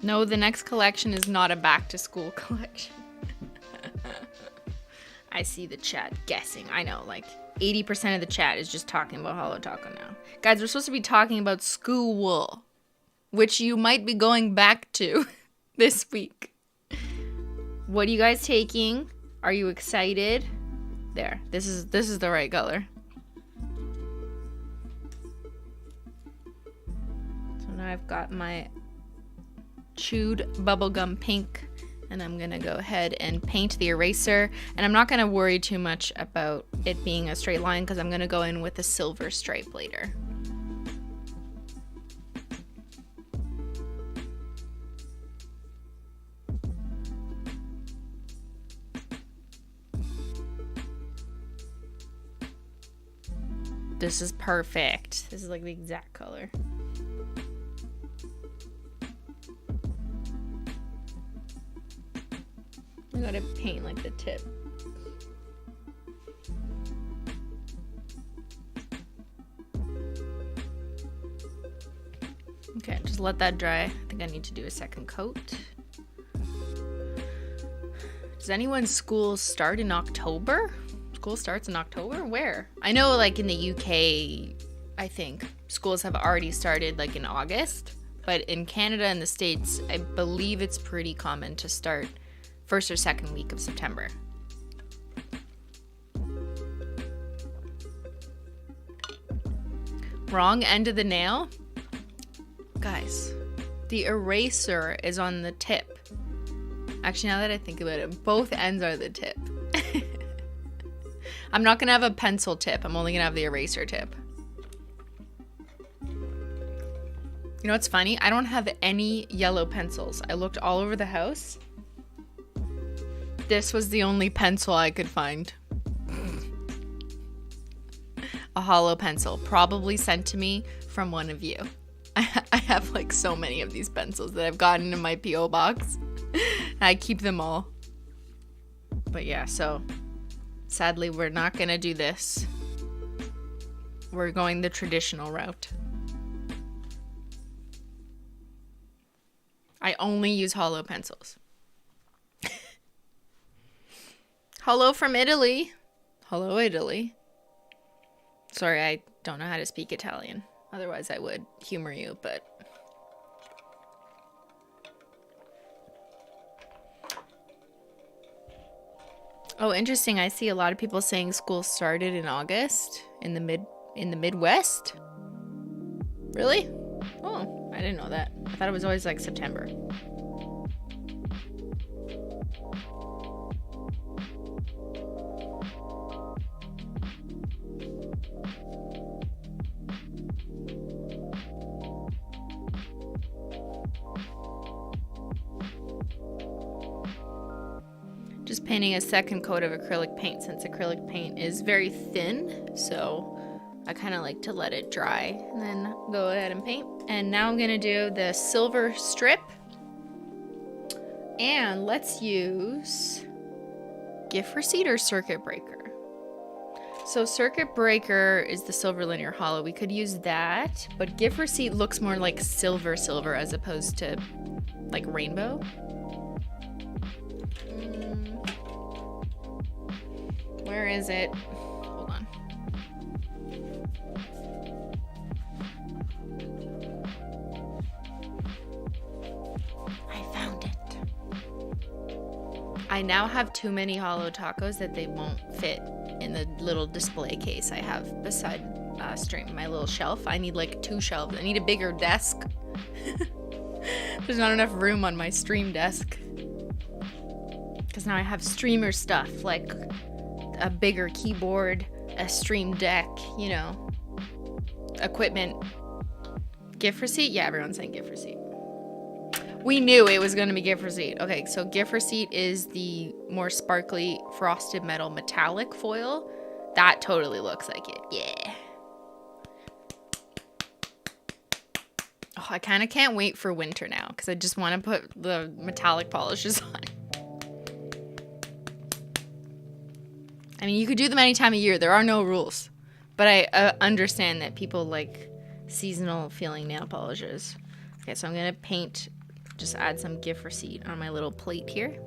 No, the next collection is not a back to school collection. I see the chat guessing. I know, like 80% of the chat is just talking about Holo Taco now. Guys, we're supposed to be talking about school, which you might be going back to this week. What are you guys taking? Are you excited? There. This is the right color. So now I've got my chewed bubblegum pink, and I'm gonna go ahead and paint the eraser, and I'm not gonna worry too much about it being a straight line because I'm gonna go in with a silver stripe later. This is perfect. This is like the exact color. I gotta paint like the tip. Okay, just let that dry. I think I need to do a second coat. Does anyone's school start in October? School starts in October? Where? I know like in the UK, I think schools have already started like in August, but in Canada and the States, I believe it's pretty common to start first or second week of September. Wrong end of the nail? Guys, the eraser is on the tip. Actually, now that I think about it, both ends are the tip. I'm not gonna have a pencil tip. I'm only gonna have the eraser tip. You know what's funny? I don't have any yellow pencils. I looked all over the house. This was the only pencil I could find. A HOLO pencil, probably sent to me from one of you. I have like so many of these pencils that I've gotten in my P.O. box. I keep them all. But yeah, so sadly we're not gonna do this. We're going the traditional route. I only use HOLO pencils. Hello from Italy. Hello, Italy. Sorry, I don't know how to speak Italian. Otherwise, I would humor you, but... Oh, interesting. I see a lot of people saying school started in August in the Midwest. Really? Oh, I didn't know that. I thought it was always like September. Just painting a second coat of acrylic paint since acrylic paint is very thin, so I kind of like to let it dry and then go ahead and paint. And now I'm gonna do the silver strip, and let's use gift receipt or circuit breaker. So circuit breaker is the silver linear hollow. We could use that, but gift receipt looks more like silver as opposed to like rainbow. Where is it? Hold on. I found it. I now have too many HOLO tacos that they won't fit in the little display case I have beside my little shelf. I need like 2 shelves. I need a bigger desk. There's not enough room on my stream desk. Because now I have streamer stuff like a bigger keyboard, a stream deck, you know, equipment. Gift receipt? Yeah, everyone's saying gift receipt. We knew it was going to be gift receipt. Okay, so gift receipt is the more sparkly frosted metal metallic foil. That totally looks like it. Yeah. Oh, I kind of can't wait for winter now because I just want to put the metallic polishes on. I mean, you could do them any time of year. There are no rules. But I understand that people like seasonal feeling nail polishes. Okay, so I'm going to paint, just add some gift receipt on my little plate here.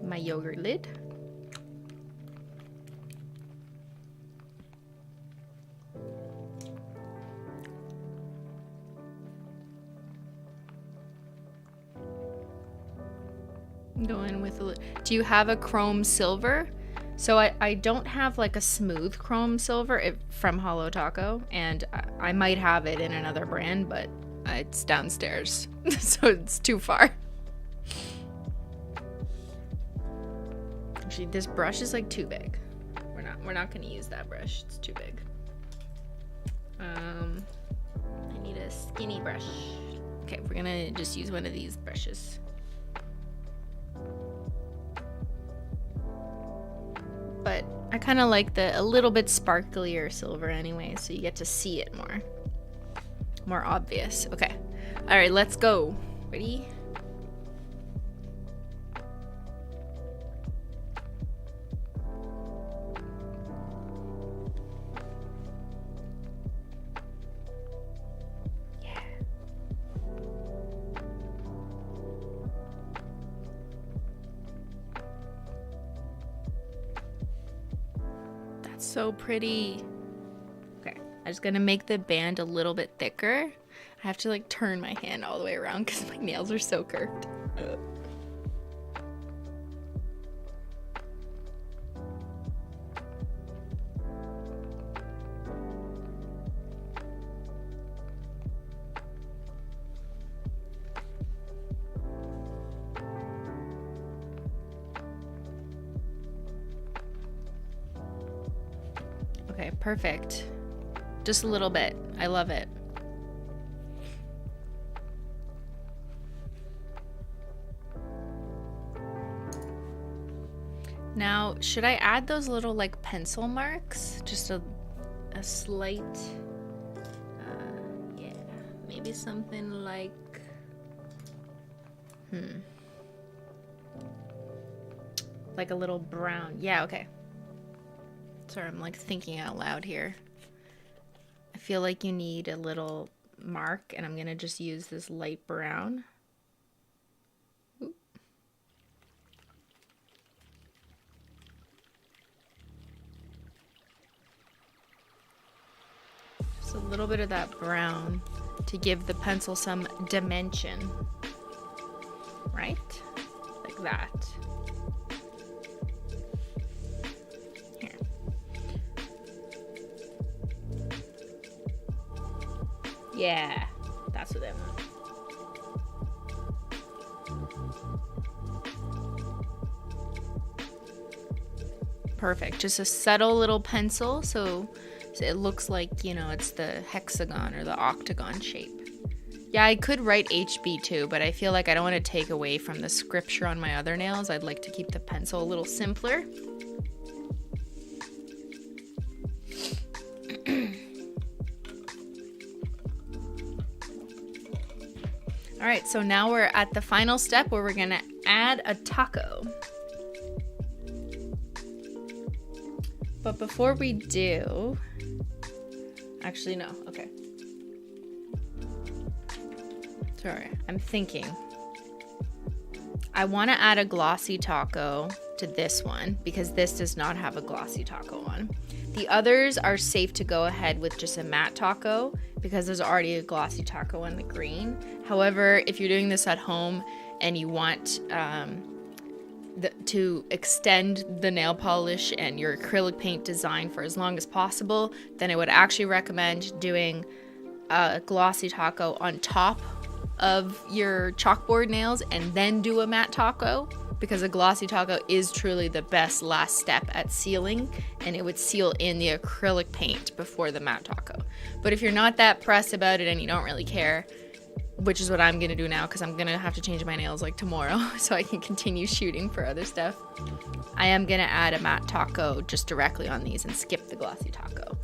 My yogurt lid. Going with a... Do you have a chrome silver? So I don't have like a smooth chrome silver from HOLO Taco, and I might have it in another brand, but it's downstairs, so it's too far. Actually, this brush is like too big. We're not gonna use that brush. It's too big. I need a skinny brush. Okay, we're gonna just use one of these brushes. But I kind of like a little bit sparklier silver anyway, so you get to see it more obvious. Okay, all right, let's go. Ready? So pretty. Okay, I'm just gonna make the band a little bit thicker. I have to like turn my hand all the way around because my nails are so curved. Okay, perfect. Just a little bit. I love it. Now, should I add those little like pencil marks? Just a slight, yeah, maybe something like, like a little brown. Yeah, okay. Sorry, I'm like thinking out loud here. I feel like you need a little mark, and I'm gonna just use this light brown. Oop. Just a little bit of that brown to give the pencil some dimension. Right? Like that. Here. Yeah, that's what I want. Perfect. Just a subtle little pencil so it looks like, you know, it's the hexagon or the octagon shape. Yeah, I could write HB too, but I feel like I don't want to take away from the scripture on my other nails. I'd like to keep the pencil a little simpler. All right, so now we're at the final step where we're gonna add a taco. But before we do, actually no, okay. Sorry, I'm thinking. I want to add a glossy taco to this one because this does not have a glossy taco on. The others are safe to go ahead with just a matte taco because there's already a glossy taco on the green. However, if you're doing this at home and you want to extend the nail polish and your acrylic paint design for as long as possible, then I would actually recommend doing a glossy taco on top of your chalkboard nails and then do a matte taco, because a glossy taco is truly the best last step at sealing, and it would seal in the acrylic paint before the matte taco. But if you're not that pressed about it and you don't really care, which is what I'm gonna do now because I'm gonna have to change my nails like tomorrow so I can continue shooting for other stuff, I am gonna add a matte taco just directly on these and skip the glossy taco.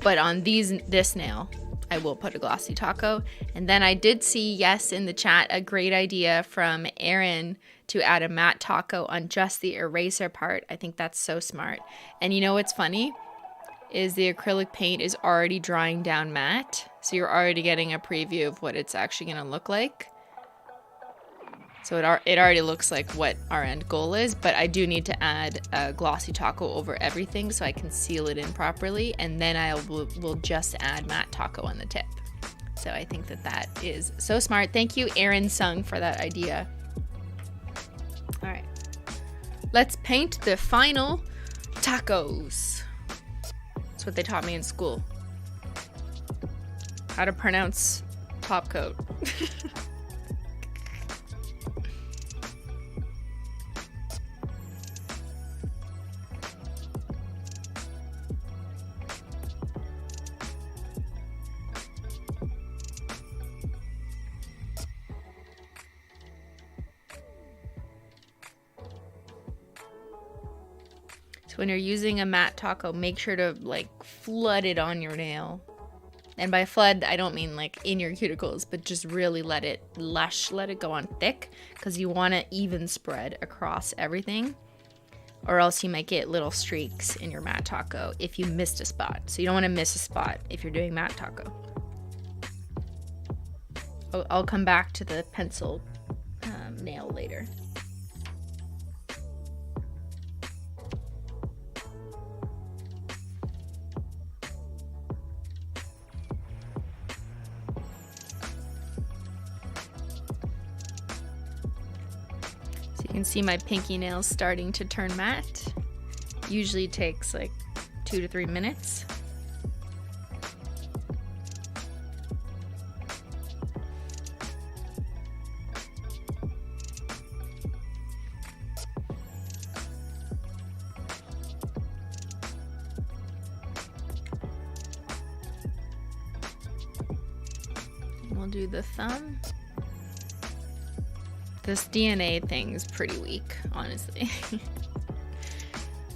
But on this nail, I will put a glossy taco. And then I did see, yes, in the chat, a great idea from Erin to add a matte taco on just the eraser part. I think that's so smart. And you know what's funny? Is the acrylic paint is already drying down matte. So you're already getting a preview of what it's actually going to look like. So it already looks like what our end goal is, but I do need to add a glossy taco over everything so I can seal it in properly, and then I will just add matte taco on the tip. So I think that is so smart. Thank you, Erin Sung, for that idea. All right, let's paint the final tacos. That's what they taught me in school. How to pronounce top coat. When you're using a matte taco, make sure to like flood it on your nail. And by flood, I don't mean like in your cuticles, but just really let it go on thick, because you want to even spread across everything, or else you might get little streaks in your matte taco if you missed a spot. So you don't want to miss a spot if you're doing matte taco. I'll come back to the pencil nail later. You can see my pinky nails starting to turn matte. Usually takes like 2 to 3 minutes. we'll do the thumb. This DNA thing's pretty weak, honestly.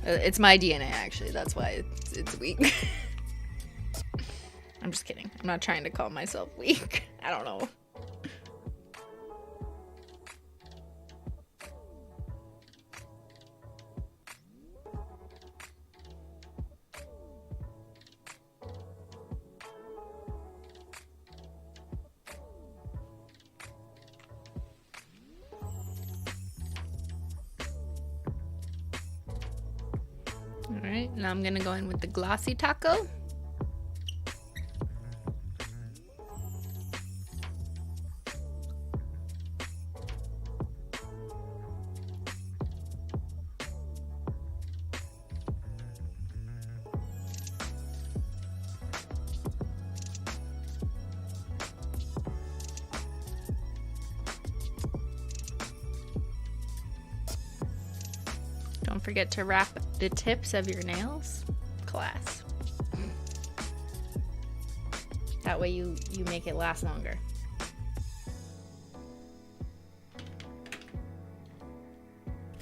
It's my DNA, actually. That's why it's weak. I'm just kidding. I'm not trying to call myself weak. I don't know. Alright, now I'm gonna go in with the glossy taco. Don't forget to wrap the tips of your nails. Class. That way you make it last longer.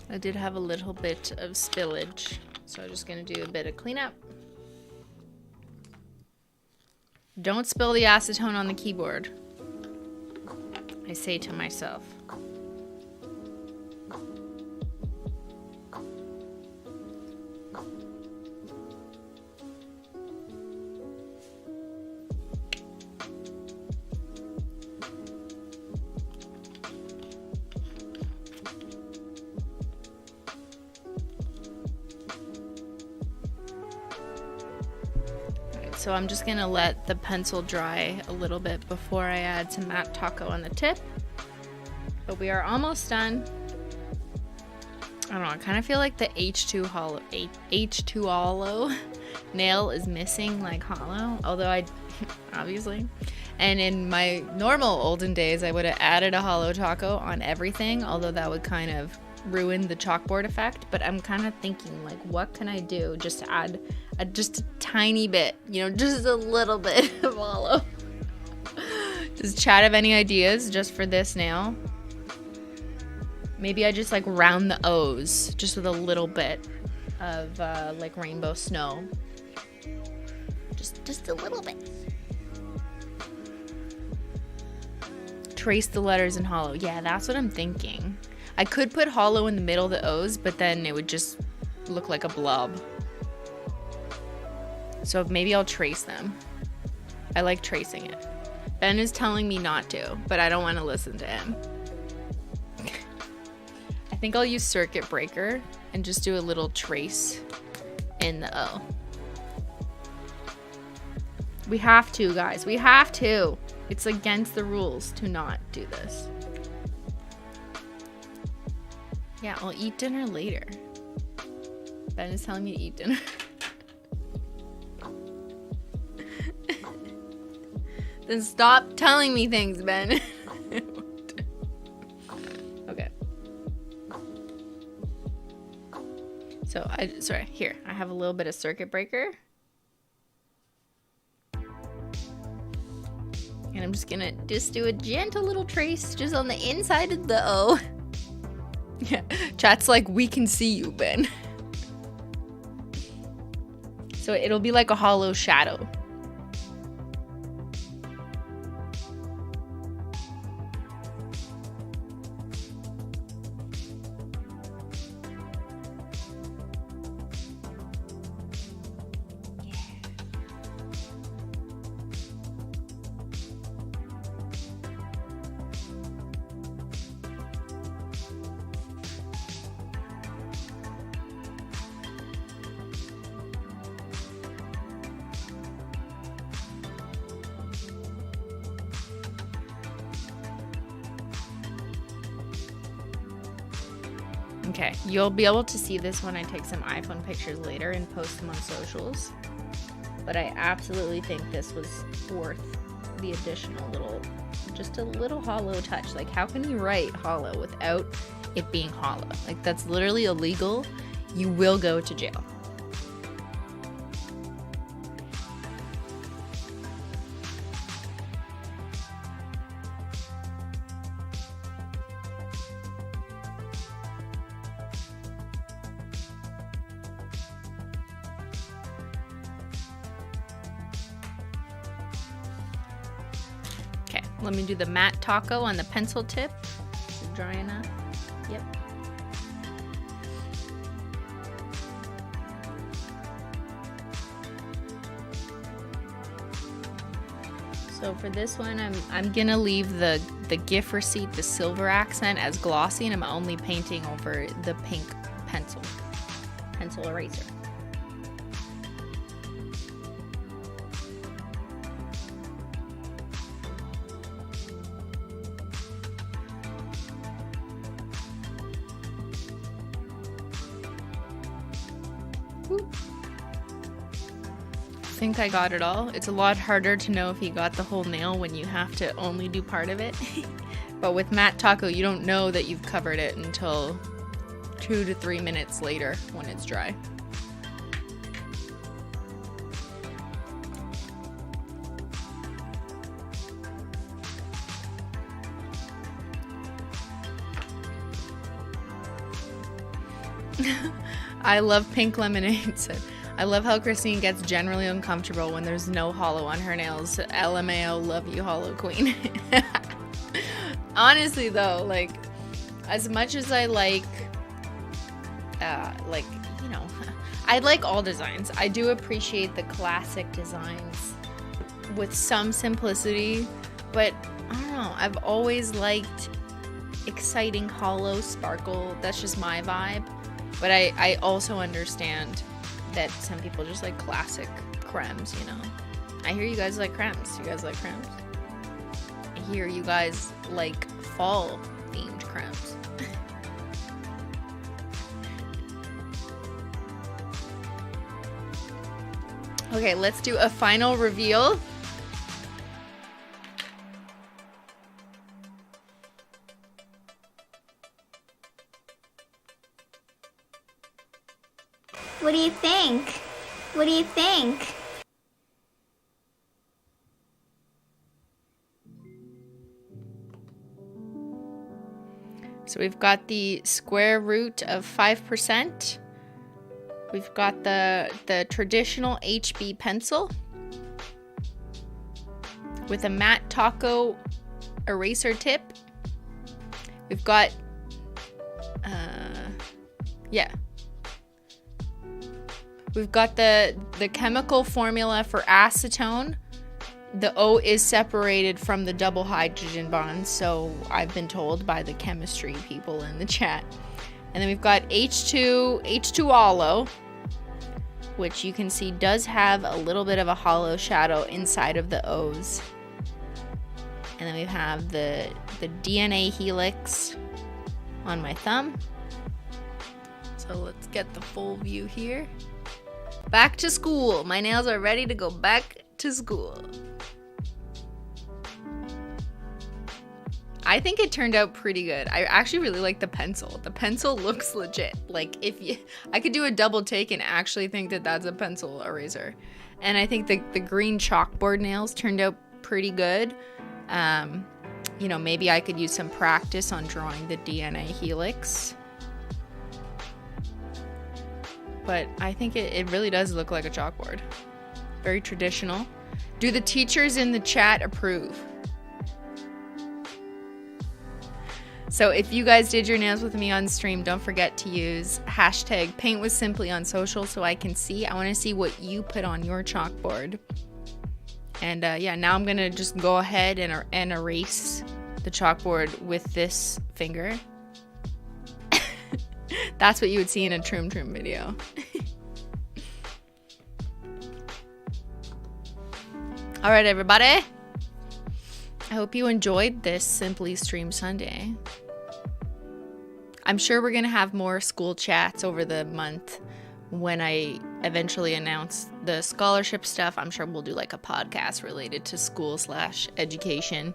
I did have a little bit of spillage, so I'm just gonna do a bit of cleanup. Don't spill the acetone on the keyboard, I say to myself. So I'm just gonna let the pencil dry a little bit before I add some matte taco on the tip. But we are almost done. I don't know, I kind of feel like the H2 hollow nail is missing like hollow, although I, obviously. And in my normal olden days, I would have added a hollow taco on everything, although that would kind of ruin the chalkboard effect. But I'm kind of thinking, like, what can I do just to add just a tiny bit, you know, just a little bit of hollow. Does Chad have any ideas just for this nail? Maybe I just like round the O's just with a little bit of like rainbow snow. Just a little bit. Trace the letters in hollow. Yeah, that's what I'm thinking. I could put hollow in the middle of the O's, but then it would just look like a blob. So maybe I'll trace them. I like tracing it. Ben is telling me not to, but I don't want to listen to him. I think I'll use circuit breaker and just do a little trace in the O. We have to, guys. We have to. It's against the rules to not do this. Yeah, I'll eat dinner later. Ben is telling me to eat dinner. Then stop telling me things, Ben. Okay. So, here. I have a little bit of circuit breaker. And I'm just gonna do a gentle little trace just on the inside of the O. Yeah, chat's like, we can see you, Ben. So it'll be like a hollow shadow. Okay, you'll be able to see this when I take some iPhone pictures later and post them on socials. But I absolutely think this was worth the additional just a little hollow touch. Like, how can you write hollow without it being hollow? Like, that's literally illegal. You will go to jail. Let me do the matte taco on the pencil tip. Is it dry enough? Yep. So for this one, I'm gonna leave the gift receipt, the silver accent, as glossy, and I'm only painting over the pink pencil eraser. I think I got it all. It's a lot harder to know if you got the whole nail when you have to only do part of it. But with matte taco, you don't know that you've covered it until 2 to 3 minutes later when it's dry. I love pink lemonade. So I love how Christine gets generally uncomfortable when there's no holo on her nails. LMAO, love you, holo queen. Honestly though, like, as much as I like, you know, I like all designs. I do appreciate the classic designs with some simplicity, but I don't know, I've always liked exciting holo sparkle. That's just my vibe. But I also understand that some people just like classic cremes, you know. I hear you guys like cremes. You guys like cremes? I hear you guys like fall themed cremes. Okay, let's do a final reveal. What do you think? What do you think? So we've got the square root of 5%. We've got the traditional HB pencil with a matte taco eraser tip. We've got, We've got the chemical formula for acetone. The O is separated from the double hydrogen bonds, so I've been told by the chemistry people in the chat. And then we've got H2 holo, which you can see does have a little bit of a holo shadow inside of the O's. And then we have the DNA helix on my thumb. So let's get the full view here. Back to school. My nails are ready to go back to school. I think it turned out pretty good. I actually really like the pencil. The pencil looks legit. Like, I could do a double take and actually think that that's a pencil eraser. And I think the green chalkboard nails turned out pretty good. You know, maybe I could use some practice on drawing the DNA helix. But I think it really does look like a chalkboard. Very traditional. Do the teachers in the chat approve? So if you guys did your nails with me on stream, don't forget to use hashtag #paintwithsimply on social so I can see. I want to see what you put on your chalkboard. And yeah, now I'm going to just go ahead and erase the chalkboard with this finger. That's what you would see in a Troom video. All right, everybody. I hope you enjoyed this Simply Stream Sunday. I'm sure we're going to have more school chats over the month when I eventually announce the scholarship stuff. I'm sure we'll do like a podcast related to school/education.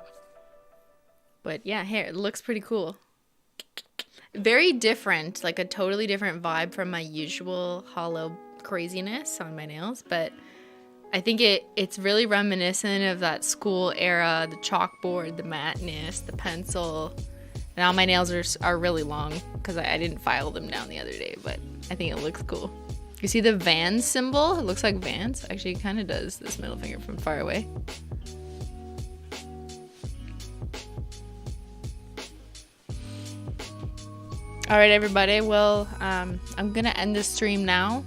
But yeah, here, it looks pretty cool. Very different, like a totally different vibe from my usual holo craziness on my nails, but I think it's really reminiscent of that school era, the chalkboard, the matteness, the pencil. Now my nails are really long because I didn't file them down the other day, but I think it looks cool. You see the Vans symbol? It looks like Vans. Actually, it kind of does, this middle finger from far away. All right, everybody. Well, I'm going to end this stream now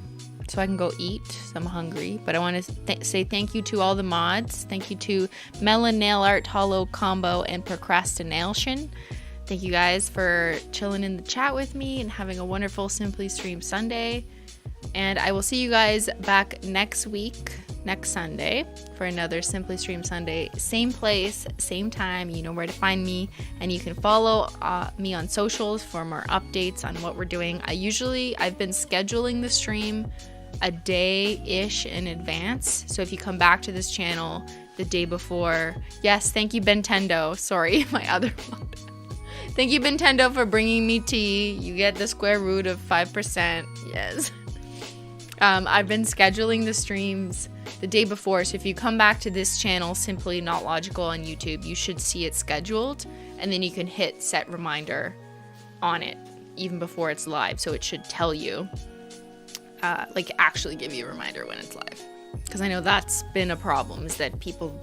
so I can go eat. So I'm hungry. But I want to say thank you to all the mods. Thank you to Melon Nail Art, Hollow Combo, and Procrastination. Thank you guys for chilling in the chat with me and having a wonderful Simply Stream Sunday. And I will see you guys back next week, next Sunday, for another Simply Stream Sunday. Same place, same time. You know where to find me. And you can follow me on socials for more updates on what we're doing. I've been scheduling the stream a day-ish in advance. So if you come back to this channel the day before, yes, thank you, Bentendo. Sorry, my other one. Thank you, Bentendo, for bringing me tea. You get the square root of 5%. Yes. I've been scheduling the streams the day before, so if you come back to this channel, Simply Not Logical on YouTube, you should see it scheduled, and then you can hit set reminder on it even before it's live, so it should tell you, like actually give you a reminder when it's live. Because I know that's been a problem, is that people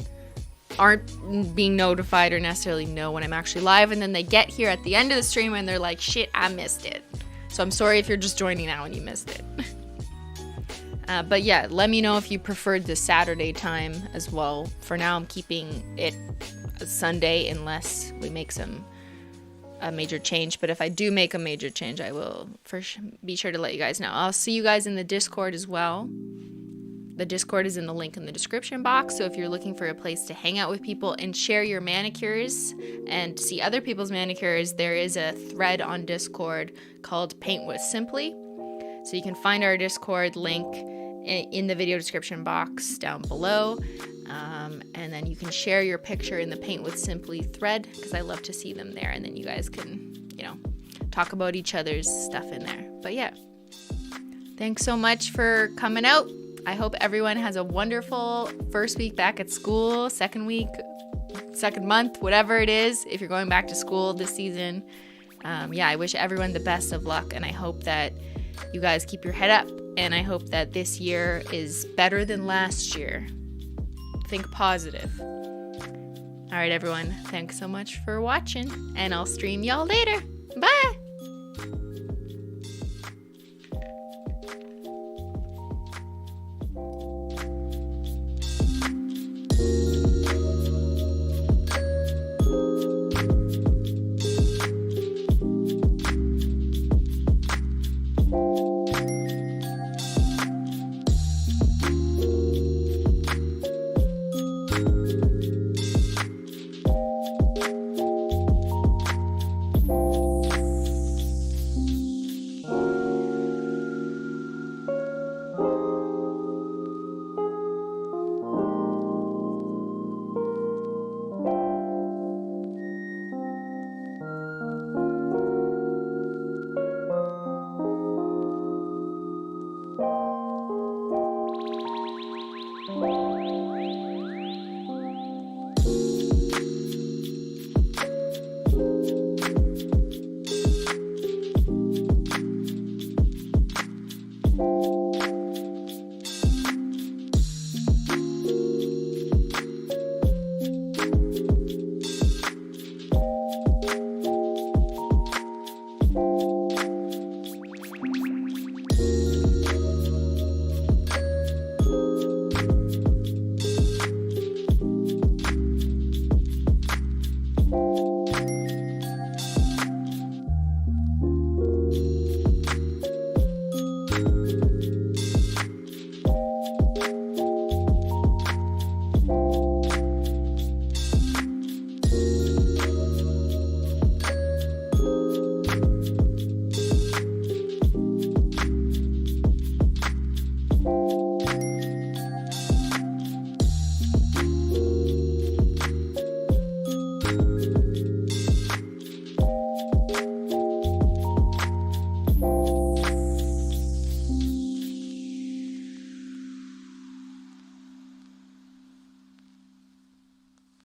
aren't being notified or necessarily know when I'm actually live, and then they get here at the end of the stream and they're like, shit, I missed it. So I'm sorry if you're just joining now and you missed it. But yeah, let me know if you preferred the Saturday time as well. For now, I'm keeping it a Sunday unless we make a major change. But if I do make a major change, I will be sure to let you guys know. I'll see you guys in the Discord as well. The Discord is in the link in the description box. So if you're looking for a place to hang out with people and share your manicures and see other people's manicures, there is a thread on Discord called Paint with Simply. So you can find our Discord link in the video description box down below. And then you can share your picture in the Paint with Simply thread, because I love to see them there. And then you guys can, talk about each other's stuff in there. But yeah, thanks so much for coming out. I hope everyone has a wonderful first week back at school, second week, second month, whatever it is, if you're going back to school this season. I wish everyone the best of luck, and I hope that you guys keep your head up, and I hope that this year is better than last year. Think positive. All right, everyone. Thanks so much for watching, and I'll stream y'all later. Bye!